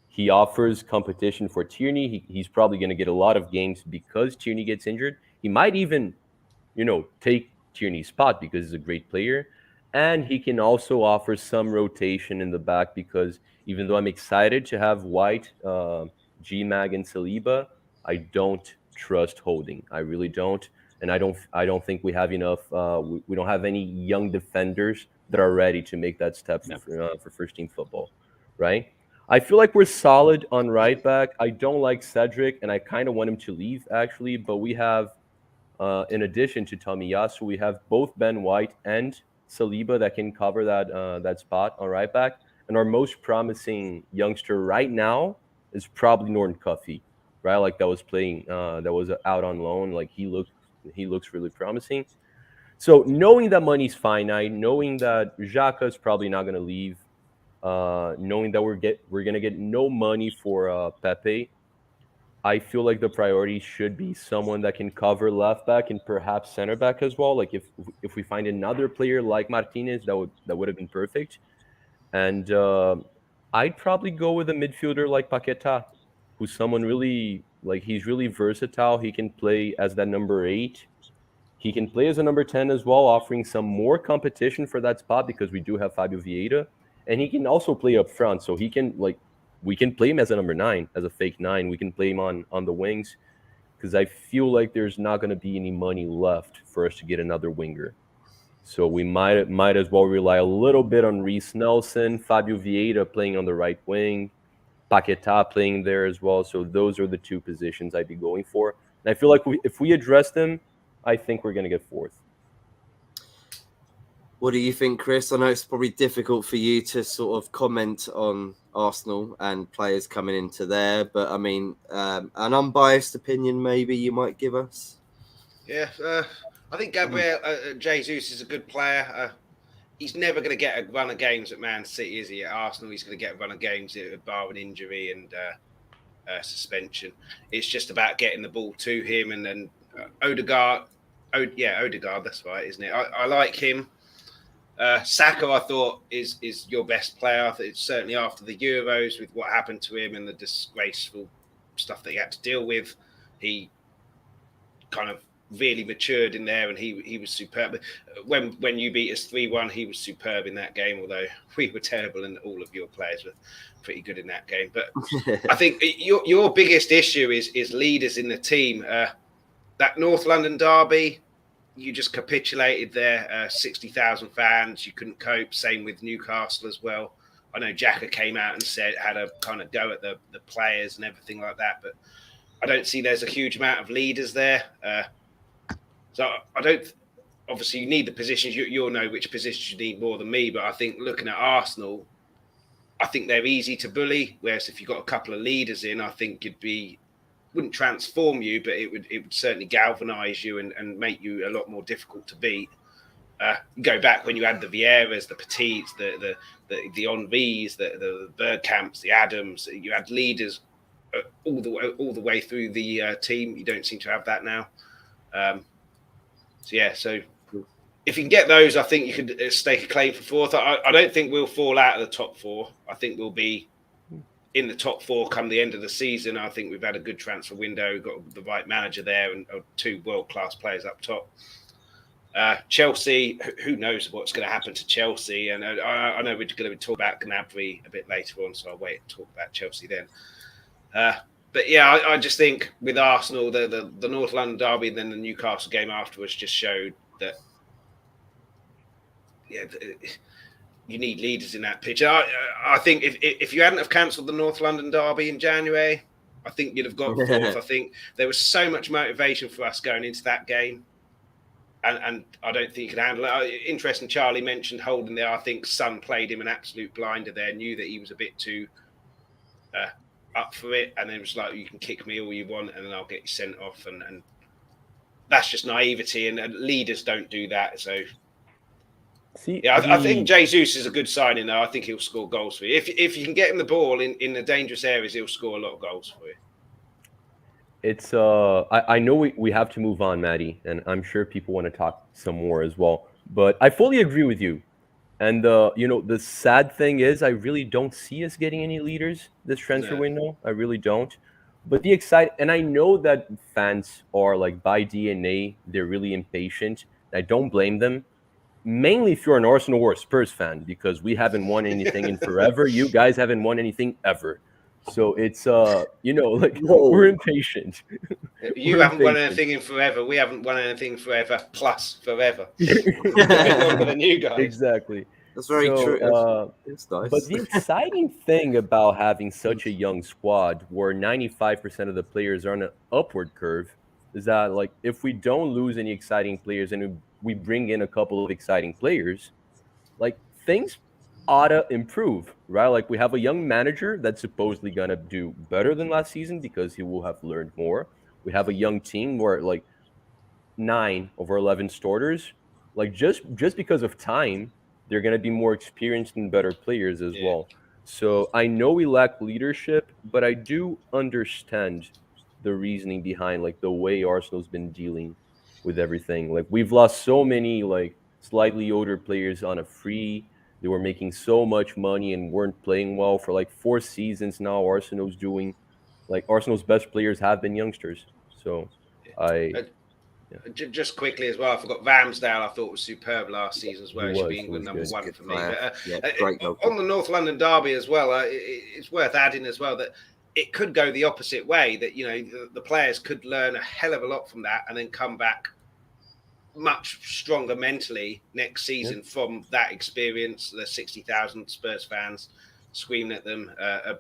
he offers competition for Tierney. He's probably going to get a lot of games because Tierney gets injured. He might even, take Tierney's spot because he's a great player. And he can also offer some rotation in the back, because even though I'm excited to have White, G-Mag, and Saliba, I don't trust Holding. I really don't. And I don't think we have enough. We don't have any young defenders that are ready to make that step for first team football, right? I feel like we're solid on right back. I don't like Cedric, and I kind of want him to leave, actually. But we have, in addition to Tomiyasu, we have both Ben White and Saliba that can cover that spot on right back. And our most promising youngster right now is probably Norton Cuffy, right? Like that was out on loan. Like he looks really promising. So knowing that money's finite, knowing that Xhaka is probably not going to leave, knowing that we're going to get no money for Pepe, I feel like the priority should be someone that can cover left back and perhaps center back as well. Like if we find another player like Martinez, that would have been perfect. And I'd probably go with a midfielder like Paquetá, who's someone really, like, he's really versatile. He can play as that number 8. He can play as a number 10 as well, offering some more competition for that spot because we do have Fabio Vieira. And he can also play up front. So he can, we can play him as a number 9, as a fake 9. We can play him on the wings, because I feel like there's not going to be any money left for us to get another winger. So we might as well rely a little bit on Reece Nelson, Fabio Vieira playing on the right wing, Paquetá playing there as well. So those are the 2 positions I'd be going for. And I feel like if we address them, I think we're going to get 4th.
What do you think, Chris? I know it's probably difficult for you to sort of comment on Arsenal and players coming into there, but I mean, an unbiased opinion maybe you might give us?
Yeah, I think Gabriel Jesus is a good player. He's never going to get a run of games at Man City, is he? At Arsenal, he's going to get a run of games bar an injury and suspension. It's just about getting the ball to him, and then Odegaard. Odegaard, that's right, isn't it? I like him. Saka, I thought, is your best player. It's certainly after the Euros, with what happened to him and the disgraceful stuff that he had to deal with. He kind of really matured in there, and he was superb. When you beat us 3-1, he was superb in that game, although we were terrible and all of your players were pretty good in that game. But I think your biggest issue is leaders in the team. That North London derby, you just capitulated there. 60,000 fans, you couldn't cope. Same with Newcastle as well. I know Jacka came out and had a kind of go at the players and everything like that, but I don't see there's a huge amount of leaders there. So I don't. Obviously, you need the positions. You'll know which positions you need more than me. But I think looking at Arsenal, I think they're easy to bully. Whereas if you've got a couple of leaders in, I think wouldn't transform you, but it would certainly galvanise you and make you a lot more difficult to beat. Go back when you had the Vieiras, the Petits, the Henrys, the Bergkamps, the Adams. You had leaders all the way through the team. You don't seem to have that now. So if you can get those, I think you could stake a claim for fourth. I don't think we'll fall out of the top four. I think we'll be in the top four come the end of the season. I think we've had a good transfer window. We've got the right manager there and 2 world-class players up top. Chelsea, who knows what's going to happen to Chelsea? And I know we're going to talk about Gnabry a bit later on, so I'll wait and talk about Chelsea then. But yeah, I just think with Arsenal, the North London derby and then the Newcastle game afterwards just showed that, you need leaders in that pitch. I think if you hadn't have cancelled the North London derby in January, I think you'd have got fourth. I think there was so much motivation for us going into that game. And I don't think you could handle it. Interesting, Charlie mentioned holding there. I think Son played him an absolute blinder there, knew that he was a bit too up for it, and then it was like, you can kick me all you want and then I'll get you sent off. And that's just naivety, and leaders don't do that. So, I think Jesus is a good signing, though. I think he'll score goals for you. If you can get him the ball in the dangerous areas, he'll score a lot of goals for you.
It's I know we have to move on, Matty, and I'm sure people want to talk some more as well. But I fully agree with you. And the sad thing is, I really don't see us getting any leaders this transfer window. I really don't. But and I know that fans are like by DNA, they're really impatient. I don't blame them. Mainly if you're an Arsenal or a Spurs fan, because we haven't won anything in forever. You guys haven't won anything ever. So it's we're impatient.
You haven't won anything in forever. We haven't won anything forever plus forever. Longer than you guys.
Exactly.
That's very true. It's nice.
But the exciting thing about having such a young squad where 95% of the players are on an upward curve is that, like, if we don't lose any exciting players and we bring in a couple of exciting players, like, things ought to improve, right? Like, we have a young manager that's supposedly going to do better than last season because he will have learned more. We have a young team where, like, 9 of our 11 starters, like, just because of time, they're going to be more experienced and better players as well. So I know we lack leadership, but I do understand the reasoning behind, like, the way Arsenal's been dealing with everything. Like, we've lost so many, like, slightly older players on a free. They were making so much money and weren't playing well for like 4 seasons now. Arsenal's best players have been youngsters. So
just quickly as well, I forgot Ramsdale. I thought was superb last season as well. He should be England number 1 for me. On the North London derby as well, it's worth adding as well that it could go the opposite way. That the players could learn a hell of a lot from that and then come back much stronger mentally next season from that experience. The 60,000 Spurs fans screaming at them,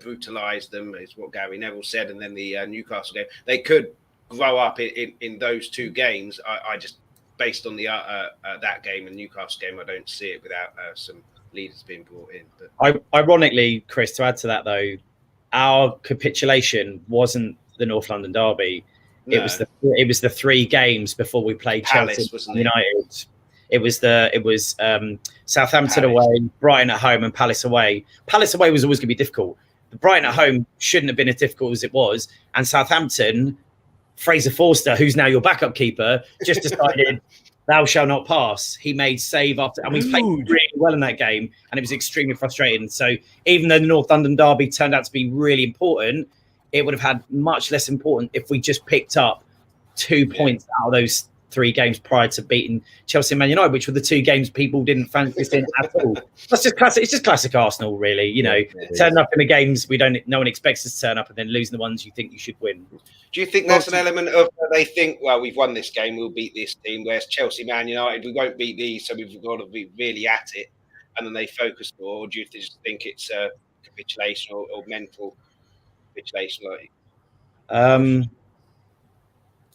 brutalised them, is what Gary Neville said. And then the Newcastle game, they could grow up in those 2 games. I just, based on the that game and Newcastle game, I don't see it without some leaders being brought in. But
ironically, Chris, to add to that though, our capitulation wasn't the North London derby. No. It was the 3 games before we played Chelsea United. It was Southampton away, Brighton at home, and Palace away. Palace away was always going to be difficult. The Brighton at home shouldn't have been as difficult as it was. And Southampton, Fraser Forster, who's now your backup keeper, just decided thou shalt not pass. He made save after, and we played really well in that game, and it was extremely frustrating. So even though the North London derby turned out to be really important, it would have had much less important if we just picked up 2 points out of those 3 games prior to beating Chelsea and Man United, which were the 2 games people didn't fancy us in at all. That's just classic. It's just classic Arsenal, really. You know, turning up in the games no one expects us to turn up, and then losing the ones you think you should win.
Do you think that's an element of they think, well, we've won this game, we'll beat this team, whereas Chelsea, Man United, we won't beat these, so we've got to be really at it, and then they focus more? Or do you just think it's a capitulation or mental capitulation?
I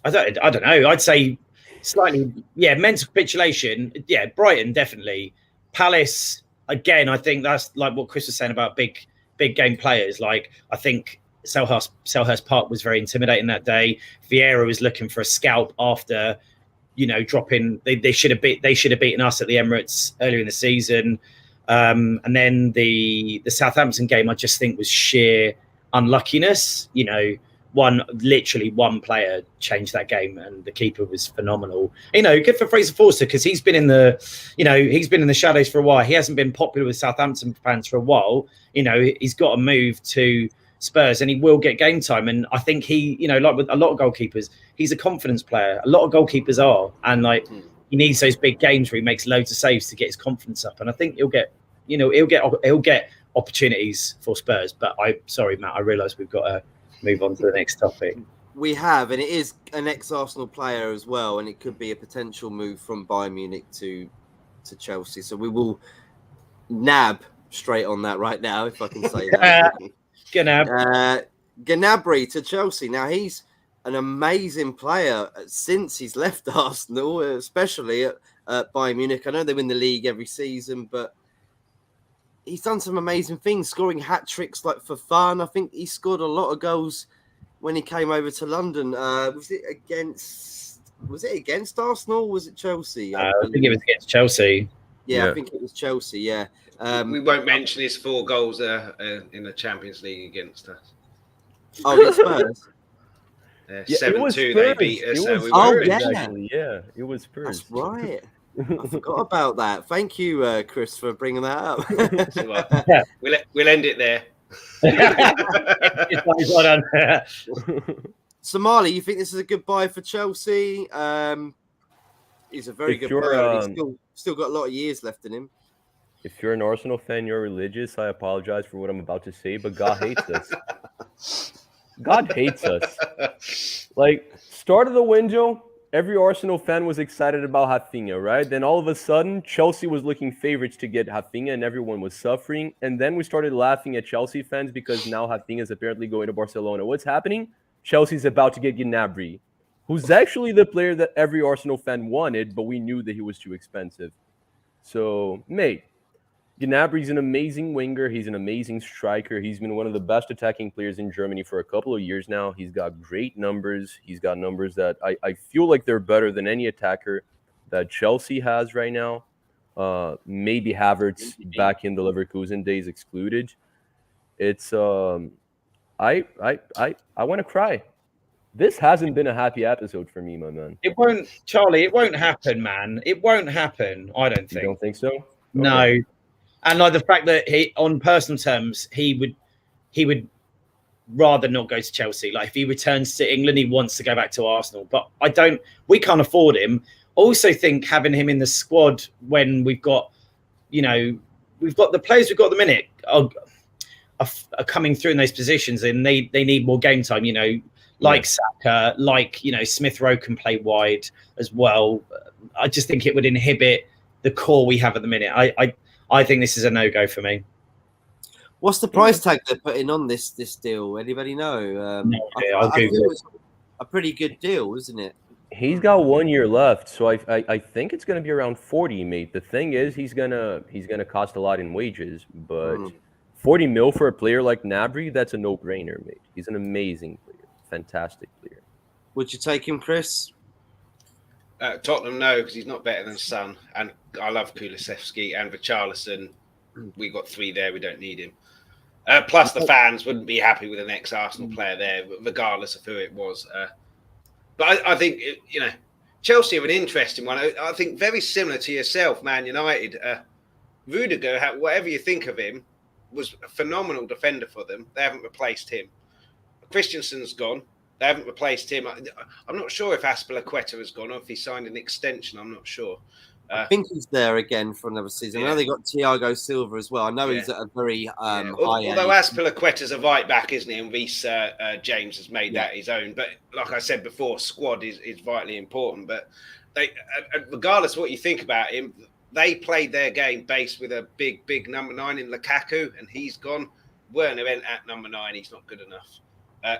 don't know. I'd say slightly, mental capitulation. Yeah, Brighton definitely. Palace again. I think that's like what Chris was saying about big game players. Like I think Selhurst Park was very intimidating that day. Vieira was looking for a scalp after, dropping. They should have beaten us at the Emirates earlier in the season. And then the Southampton game, I just think was sheer unluckiness. One player changed that game, and the keeper was phenomenal. Good for Fraser Forster because he's been in the shadows for a while. He hasn't been popular with Southampton fans for a while. He's got to move to Spurs, and he will get game time. And I think he, like with a lot of goalkeepers, he's a confidence player. A lot of goalkeepers are, and he needs those big games where he makes loads of saves to get his confidence up. And I think he'll get opportunities for Spurs. But sorry, Matt, I realise we've got to move on to the next topic.
We have, and it is an ex-Arsenal player as well, and it could be a potential move from Bayern Munich to Chelsea. So we will nab straight on that right now, if I can say that. Gnabry to Chelsea. Now, he's an amazing player since he's left Arsenal, especially at Bayern Munich. I know they win the league every season, but he's done some amazing things, scoring hat tricks like for fun. I think he scored a lot of goals when he came over to London. Was it against Arsenal? Or was it Chelsea?
I think it was against Chelsea.
Yeah, I think it was Chelsea. Yeah.
We won't mention his 4 goals in the Champions League against us.
Oh, against Spurs.
7-2 they beat us.
It was Spurs.
That's right. I forgot about that. Thank you, Chris, for bringing that up.
We'll end it there.
So, Marlie, you think this is a good buy for Chelsea? He's a very good player. He's still got a lot of years left in him.
If you're an Arsenal fan, you're religious. I apologize for what I'm about to say, but God hates us. God hates us. Like, start of the window, every Arsenal fan was excited about Rafinha, right? Then all of a sudden, Chelsea was looking favorites to get Rafinha, and everyone was suffering. And then we started laughing at Chelsea fans because now Rafinha is apparently going to Barcelona. What's happening? Chelsea's about to get Gnabry, who's actually the player that every Arsenal fan wanted, but we knew that he was too expensive. So, mate, Gnabry's an amazing winger. He's an amazing striker. He's been one of the best attacking players in Germany for a couple of years now. He's got great numbers. He's got numbers that I feel like they're better than any attacker that Chelsea has right now. Maybe Havertz back in the Leverkusen days excluded. It's I want to cry. This hasn't been a happy episode for me, my man.
It won't, Charlie. It won't happen, man. It won't happen. I don't think.
You don't think so? Okay.
No. And like the fact that he, on personal terms, he would rather not go to Chelsea. Like if he returns to England, he wants to go back to Arsenal. But we can't afford him. Also think having him in the squad when we've got the players we've got at the minute are coming through in those positions, and they need more game time. Saka, Smith Rowe can play wide as well. I just think it would inhibit the core we have at the minute. I think this is a no-go for me.
What's the price tag they're putting on this deal? Anybody know?
I'll Google
it. A pretty good deal, isn't it?
He's got 1 year left, so I think it's going to be around 40, mate. The thing is, he's gonna cost a lot in wages, but 40 mil for a player like Gnabry, that's a no-brainer, mate. He's an amazing player, fantastic player.
Would you take him, Chris?
Tottenham, no, because he's not better than Son. And I love Kulusevski and Richarlison. We got 3 there. We don't need him. Plus, the fans wouldn't be happy with an ex-Arsenal player there, regardless of who it was. But I think, Chelsea are an interesting one. I think very similar to yourself, Man United. Rudiger, whatever you think of him, was a phenomenal defender for them. They haven't replaced him. Christensen's gone. They haven't replaced him. I'm not sure if Aspilicueta has gone or if he signed an extension. I'm not sure.
I think he's there again for another season. I know they got Thiago Silva as well. I know he's at a very high
although
age.
Aspilicueta's a right back, isn't he? And Reece James has made that his own. But like I said before, squad is vitally important. But they, regardless of what you think about him, they played their game based with a big number 9 in Lukaku, and he's gone. Werner went at number 9. He's not good enough.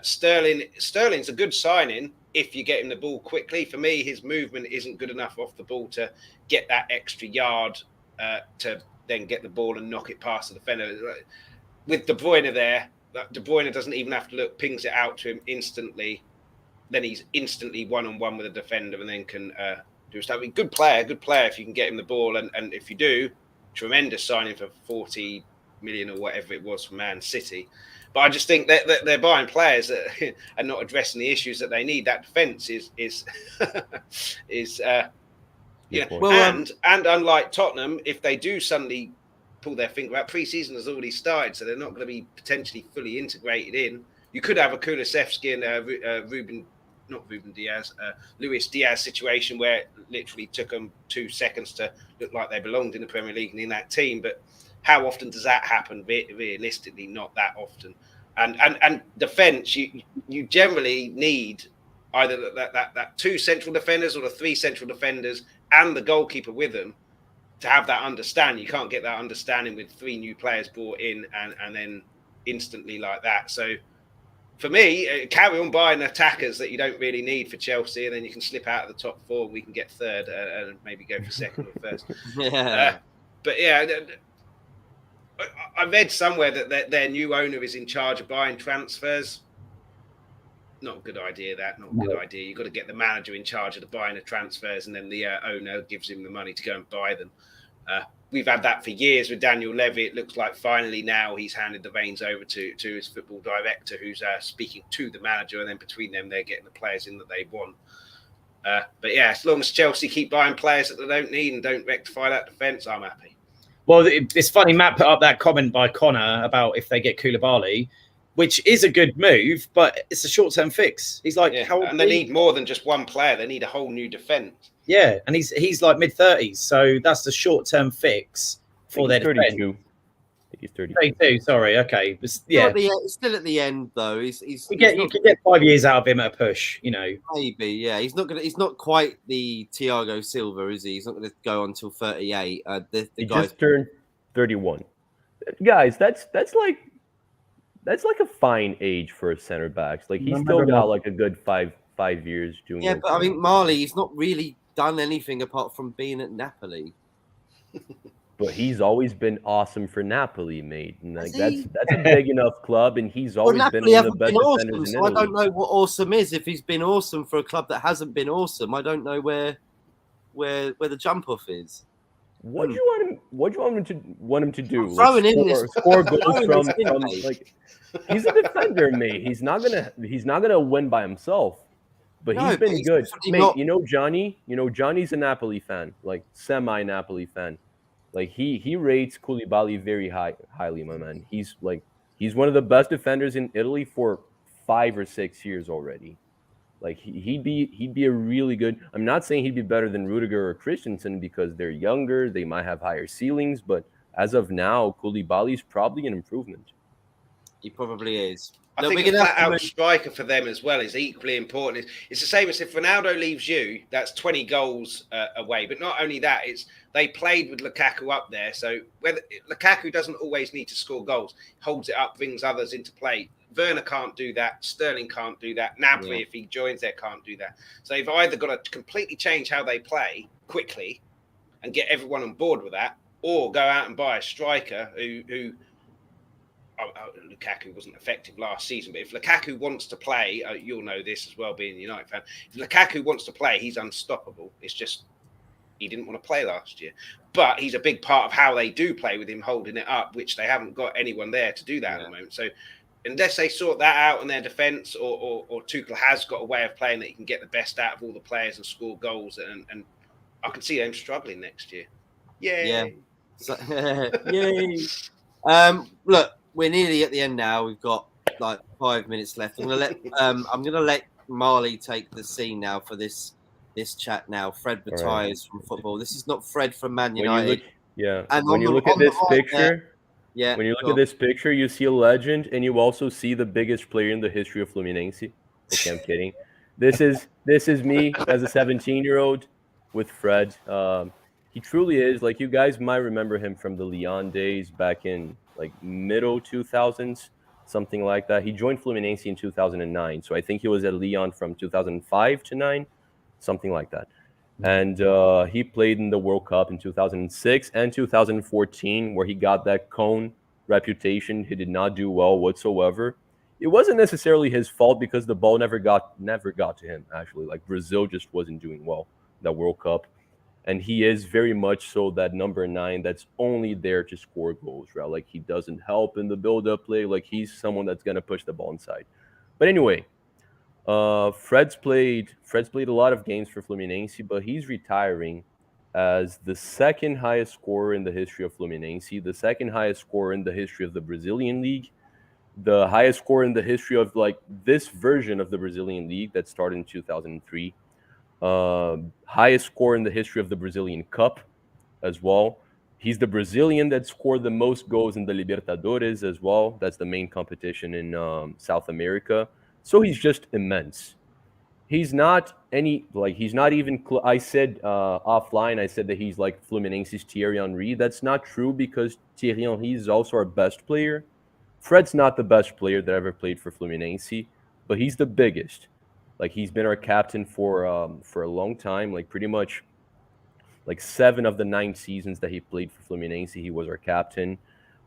Sterling's a good signing if you get him the ball quickly. For me, his movement isn't good enough off the ball to get that extra yard to then get the ball and knock it past the defender. With De Bruyne there, De Bruyne doesn't even have to look, pings it out to him instantly. Then he's instantly one-on-one with a defender and then can do stuff. I mean, good player if you can get him the ball. And if you do, tremendous signing for 40 million or whatever it was from Man City. But I just think that they're buying players that are not addressing the issues that they need. That defence is and unlike Tottenham, if they do suddenly pull their finger out, pre-season has already started, so they're not going to be potentially fully integrated in. You could have a Kulusevski and Luis Diaz situation where it literally took them 2 seconds to look like they belonged in the Premier League and in that team, but how often does that happen? Realistically, not that often. And defence, you generally need either that 2 central defenders or the 3 central defenders and the goalkeeper with them to have that understanding. You can't get that understanding with 3 new players brought in and then instantly like that. So for me, carry on buying attackers that you don't really need for Chelsea, and then you can slip out of the top 4 and we can get third and maybe go for second or first. But yeah, I read somewhere that their new owner is in charge of buying transfers. Not a good idea, Not a good idea. You've got to get the manager in charge of the buying of transfers, and then the owner gives him the money to go and buy them. We've had that for years with Daniel Levy. It looks like finally now he's handed the reins over to his football director, who's speaking to the manager, and then between them, they're getting the players in that they want. But yeah, as long as Chelsea keep buying players that they don't need and don't rectify that defence, I'm happy.
Well, it's funny, Matt put up that comment by Connor about if they get Koulibaly, which is a good move, but it's a short-term fix. He's like,
and they need more than just one player. They need a whole new defence.
Yeah, and he's like mid-30s, so that's the short-term fix for their defence.
32. I think he's
32. Sorry, okay, but, yeah.
Still at the end though. You
could get 5 years out of him at a push, you know.
Maybe, yeah. He's not quite the Thiago Silva, is he? He's not going to go on till 38.
He just turned 31. Guys, that's like a fine age for a center back. Like he's still got like a good five years doing.
Yeah, but I mean, Marlie, he's not really done anything apart from being at Napoli.
But he's always been awesome for Napoli, mate. And like that's a big enough club, and he's always been one of the best defenders in Italy.
I don't know what awesome is. If he's been awesome for a club that hasn't been awesome, I don't know where the jump off is.
What do you want him to do?
Throwing in this
score goals from like he's a defender, mate. He's not gonna win by himself. But he's been good. Mate, you know Johnny's a Napoli fan, like semi-Napoli fan. Like he rates Koulibaly very highly, my man. He's one of the best defenders in Italy for 5 or 6 years already. Like he'd be a really good. I'm not saying he'd be better than Rudiger or Christensen because they're younger, they might have higher ceilings, but as of now, Koulibaly's probably an improvement.
He probably is.
I think a flat-out striker for them as well is equally important. It's the same as if Ronaldo leaves you, that's 20 goals away. But not only that, they played with Lukaku up there. So whether Lukaku doesn't always need to score goals, holds it up, brings others into play. Werner can't do that. Sterling can't do that. Napoli, if he joins there, can't do that. So they've either got to completely change how they play quickly and get everyone on board with that, or go out and buy a striker who Lukaku wasn't effective last season, but if Lukaku wants to play, you'll know this as well, being a United fan. If Lukaku wants to play, he's unstoppable. It's just he didn't want to play last year, but he's a big part of how they do play with him holding it up, which they haven't got anyone there to do that at the moment. So unless they sort that out in their defence, or Tuchel has got a way of playing that he can get the best out of all the players and score goals, and I can see them struggling next year. Yay!
Yeah. Yay! Look. We're nearly at the end now. We've got like 5 minutes left. I'm gonna let Marlie take the scene now for this chat now. Fred retires from football. This is not Fred from Man United.
When you look at this picture,
when
you look at this picture, you see a legend, and you also see the biggest player in the history of Fluminense. Okay, I'm kidding. This is me as a 17-year-old with Fred. He truly is, like, you guys might remember him from the Lyon days back in like middle 2000s, something like that. He joined Fluminense in 2009, so I think he was at Lyon from 2005 to 9, something like that. And he played in the World Cup in 2006 and 2014, where he got that cone reputation. He did not do well whatsoever. It wasn't necessarily his fault because the ball never got to him, actually. Like, Brazil just wasn't doing well that World Cup. And he is very much so that number 9 that's only there to score goals, right? Like, he doesn't help in the build-up play. Like, he's someone that's going to push the ball inside. But anyway, Fred's played a lot of games for Fluminense, but he's retiring as the second highest scorer in the history of Fluminense, the second highest scorer in the history of the Brazilian League, the highest scorer in the history of like this version of the Brazilian League that started in 2003. Highest score in the history of the Brazilian Cup as well. He's the Brazilian that scored the most goals in the Libertadores as well. That's the main competition in South America. So he's just immense. He's not even. I said offline, I said that he's like Fluminense's Thierry Henry. That's not true because Thierry Henry is also our best player. Fred's not the best player that ever played for Fluminense, but he's the biggest. Like, he's been our captain for a long time, like pretty much like 7 of the 9 seasons that he played for Fluminense, he was our captain.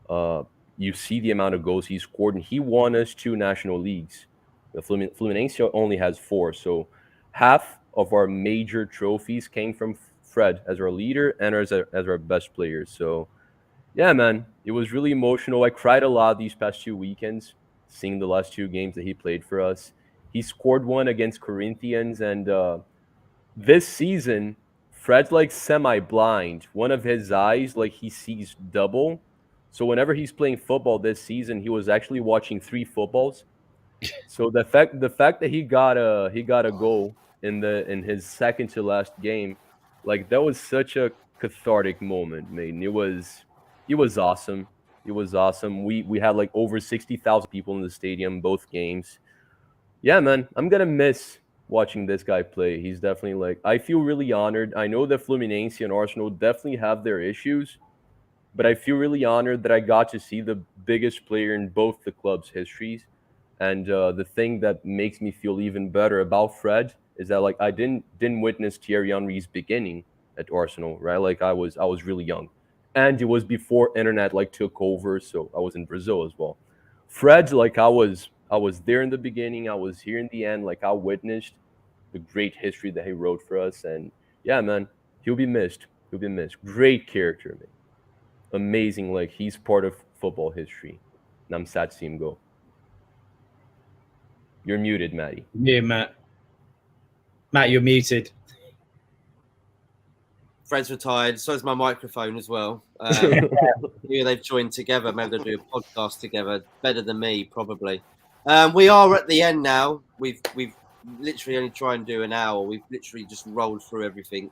You see the amount of goals he scored, and he won us 2 national leagues. The Fluminense only has 4, so half of our major trophies came from Fred as our leader and as our best player. So, yeah, man, it was really emotional. I cried a lot these past 2 weekends, seeing the last 2 games that he played for us. He scored one against Corinthians, and this season, Fred's like semi-blind. One of his eyes, like, he sees double. So whenever he's playing football this season, he was actually watching 3 footballs. So the fact that he got a goal in his second to last game, like, that was such a cathartic moment, man. It was awesome. It was awesome. We had like over 60,000 people in the stadium both games. Yeah, man, I'm gonna miss watching this guy play. He's definitely like, I feel really honored. I know that Fluminense and Arsenal definitely have their issues, but I feel really honored that I got to see the biggest player in both the club's histories. And the thing that makes me feel even better about Fred is that, like, I didn't witness Thierry Henry's beginning at Arsenal, right? Like, I was really young, and it was before internet like took over, so I was in Brazil as well. Fred, like, I was there in the beginning, I was here in the end. Like, I witnessed the great history that he wrote for us, and yeah, man, he'll be missed. He'll be missed. Great character, man. Amazing. Like, he's part of football history, and I'm sad to see him go. You're muted, Matty.
Yeah, Matt. Matt, you're muted.
Fred's retired. So is my microphone as well. Yeah, they've joined together. Maybe they'll do a podcast together. Better than me, probably. We are at the end now. We've literally only tried and do an hour. We've literally just rolled through everything.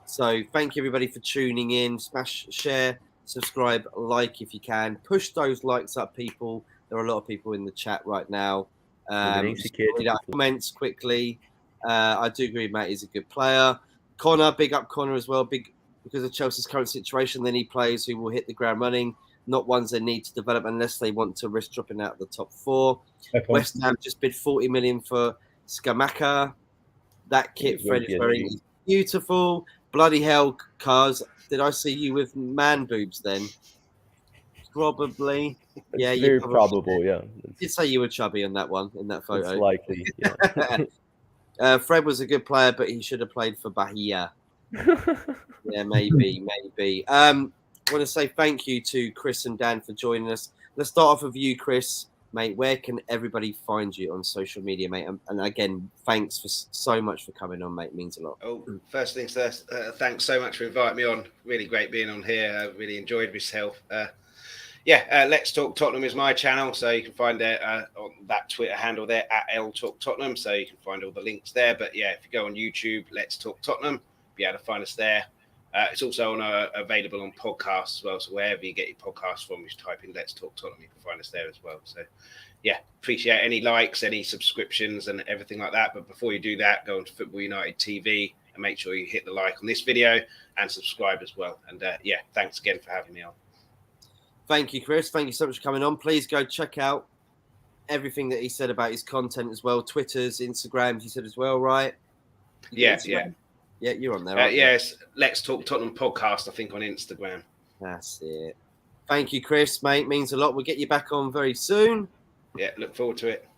So thank you, everybody, for tuning in. Smash, share, subscribe, like if you can. Push those likes up, people. There are a lot of people in the chat right now. Comments quickly. I do agree, Matt is a good player. Connor, big up Connor as well. Big because of Chelsea's current situation. They need players who will hit the ground running, not ones they need to develop unless they want to risk dropping out of the top 4. West Ham just bid 40 million for Scamacca. That kit, Fred, is very beautiful. Bloody hell, Cars. Did I see you with man boobs then? Probably.
Yeah, very probable. Yeah,
did say you were chubby on that one in that photo.
It's likely. Yeah.
Fred was a good player, but he should have played for Bahia. Yeah, maybe. I want to say thank you to Chris and Dan for joining us. Let's start off with you, Chris, mate. Where can everybody find you on social media, mate? And again, thanks for so much for coming on, mate. It means a lot.
Oh, first things first, thanks so much for inviting me on. Really great being on here. I really enjoyed myself. Let's Talk Tottenham is my channel, so you can find it on that Twitter handle there at @LTalkTottenham, so you can find all the links there. But yeah, if you go on YouTube, Let's Talk Tottenham, be able to find us there. It's also available on podcasts as well. So wherever you get your podcasts from, just type in Let's Talk Tottenham, you can find us there as well. So yeah, appreciate any likes, any subscriptions and everything like that. But before you do that, go on to Football United TV and make sure you hit the like on this video and subscribe as well. And yeah, thanks again for having me on.
Thank you, Chris. Thank you so much for coming on. Please go check out everything that he said about his content as well. Twitters, Instagrams, he said as well, right?
Yeah.
Yeah, you're on there.
Yes, Let's Talk Tottenham podcast, I think, on Instagram.
That's it. Thank you, Chris, mate. Means a lot. We'll get you back on very soon.
Yeah, look forward to it.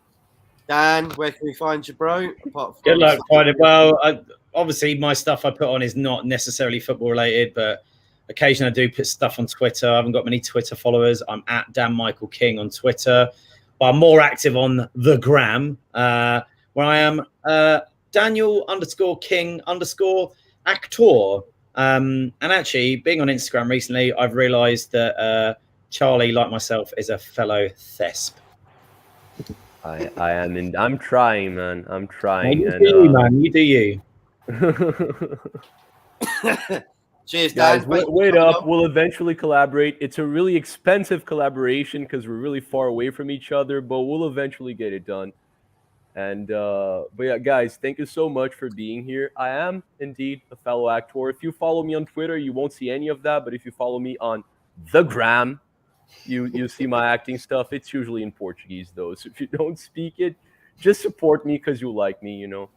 Dan, where can we find you, bro? Apart from
good luck finding. Well, obviously, my stuff I put on is not necessarily football related, but occasionally I do put stuff on Twitter. I haven't got many Twitter followers. I'm at Dan Michael King on Twitter, but I'm more active on the gram, where I am Daniel_King_actor. And actually, being on Instagram recently, I've realised that Charlie, like myself, is a fellow thesp.
I am, and I'm trying, man. I'm trying.
You do you, man. You do you.
Cheers, Dan.
Guys, wait up. We'll eventually collaborate. It's a really expensive collaboration because we're really far away from each other, but we'll eventually get it done. And but yeah, guys, thank you so much for being here. I am indeed a fellow actor. If you follow me on Twitter, you won't see any of that. But if you follow me on the gram, you see my acting stuff. It's usually in Portuguese though. So if you don't speak it, just support me because you like me, you know.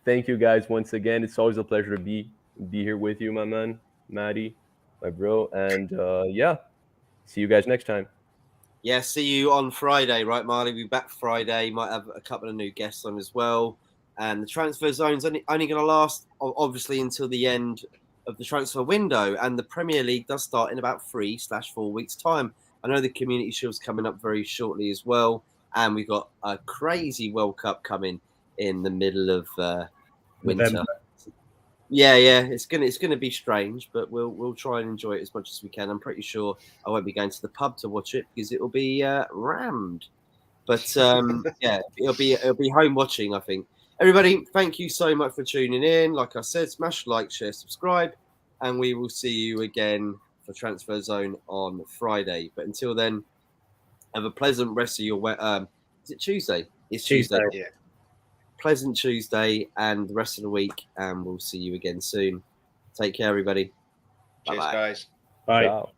Thank you guys once again. It's always a pleasure to be here with you, my man, Matty, my bro. And yeah, see you guys next time.
Yeah, see you on Friday, right, Marlie? We'll be back Friday. Might have a couple of new guests on as well. And the transfer zone's only going to last, obviously, until the end of the transfer window. And the Premier League does start in about 3/4 weeks' time. I know the Community Shield's coming up very shortly as well. And we've got a crazy World Cup coming in the middle of winter.
November.
Yeah, it's gonna be strange, but we'll try and enjoy it as much as we can. I'm pretty sure I won't be going to the pub to watch it because it will be rammed. But yeah, it'll be home watching, I think. Everybody, thank you so much for tuning in. Like I said, smash like, share, subscribe, and we will see you again for Transfer Zone on Friday. But until then, have a pleasant rest of your is it Tuesday? It's Tuesday.
Yeah.
Pleasant Tuesday and the rest of the week, and we'll see you again soon. Take care, everybody.
Cheers, guys.
Bye.
Ciao.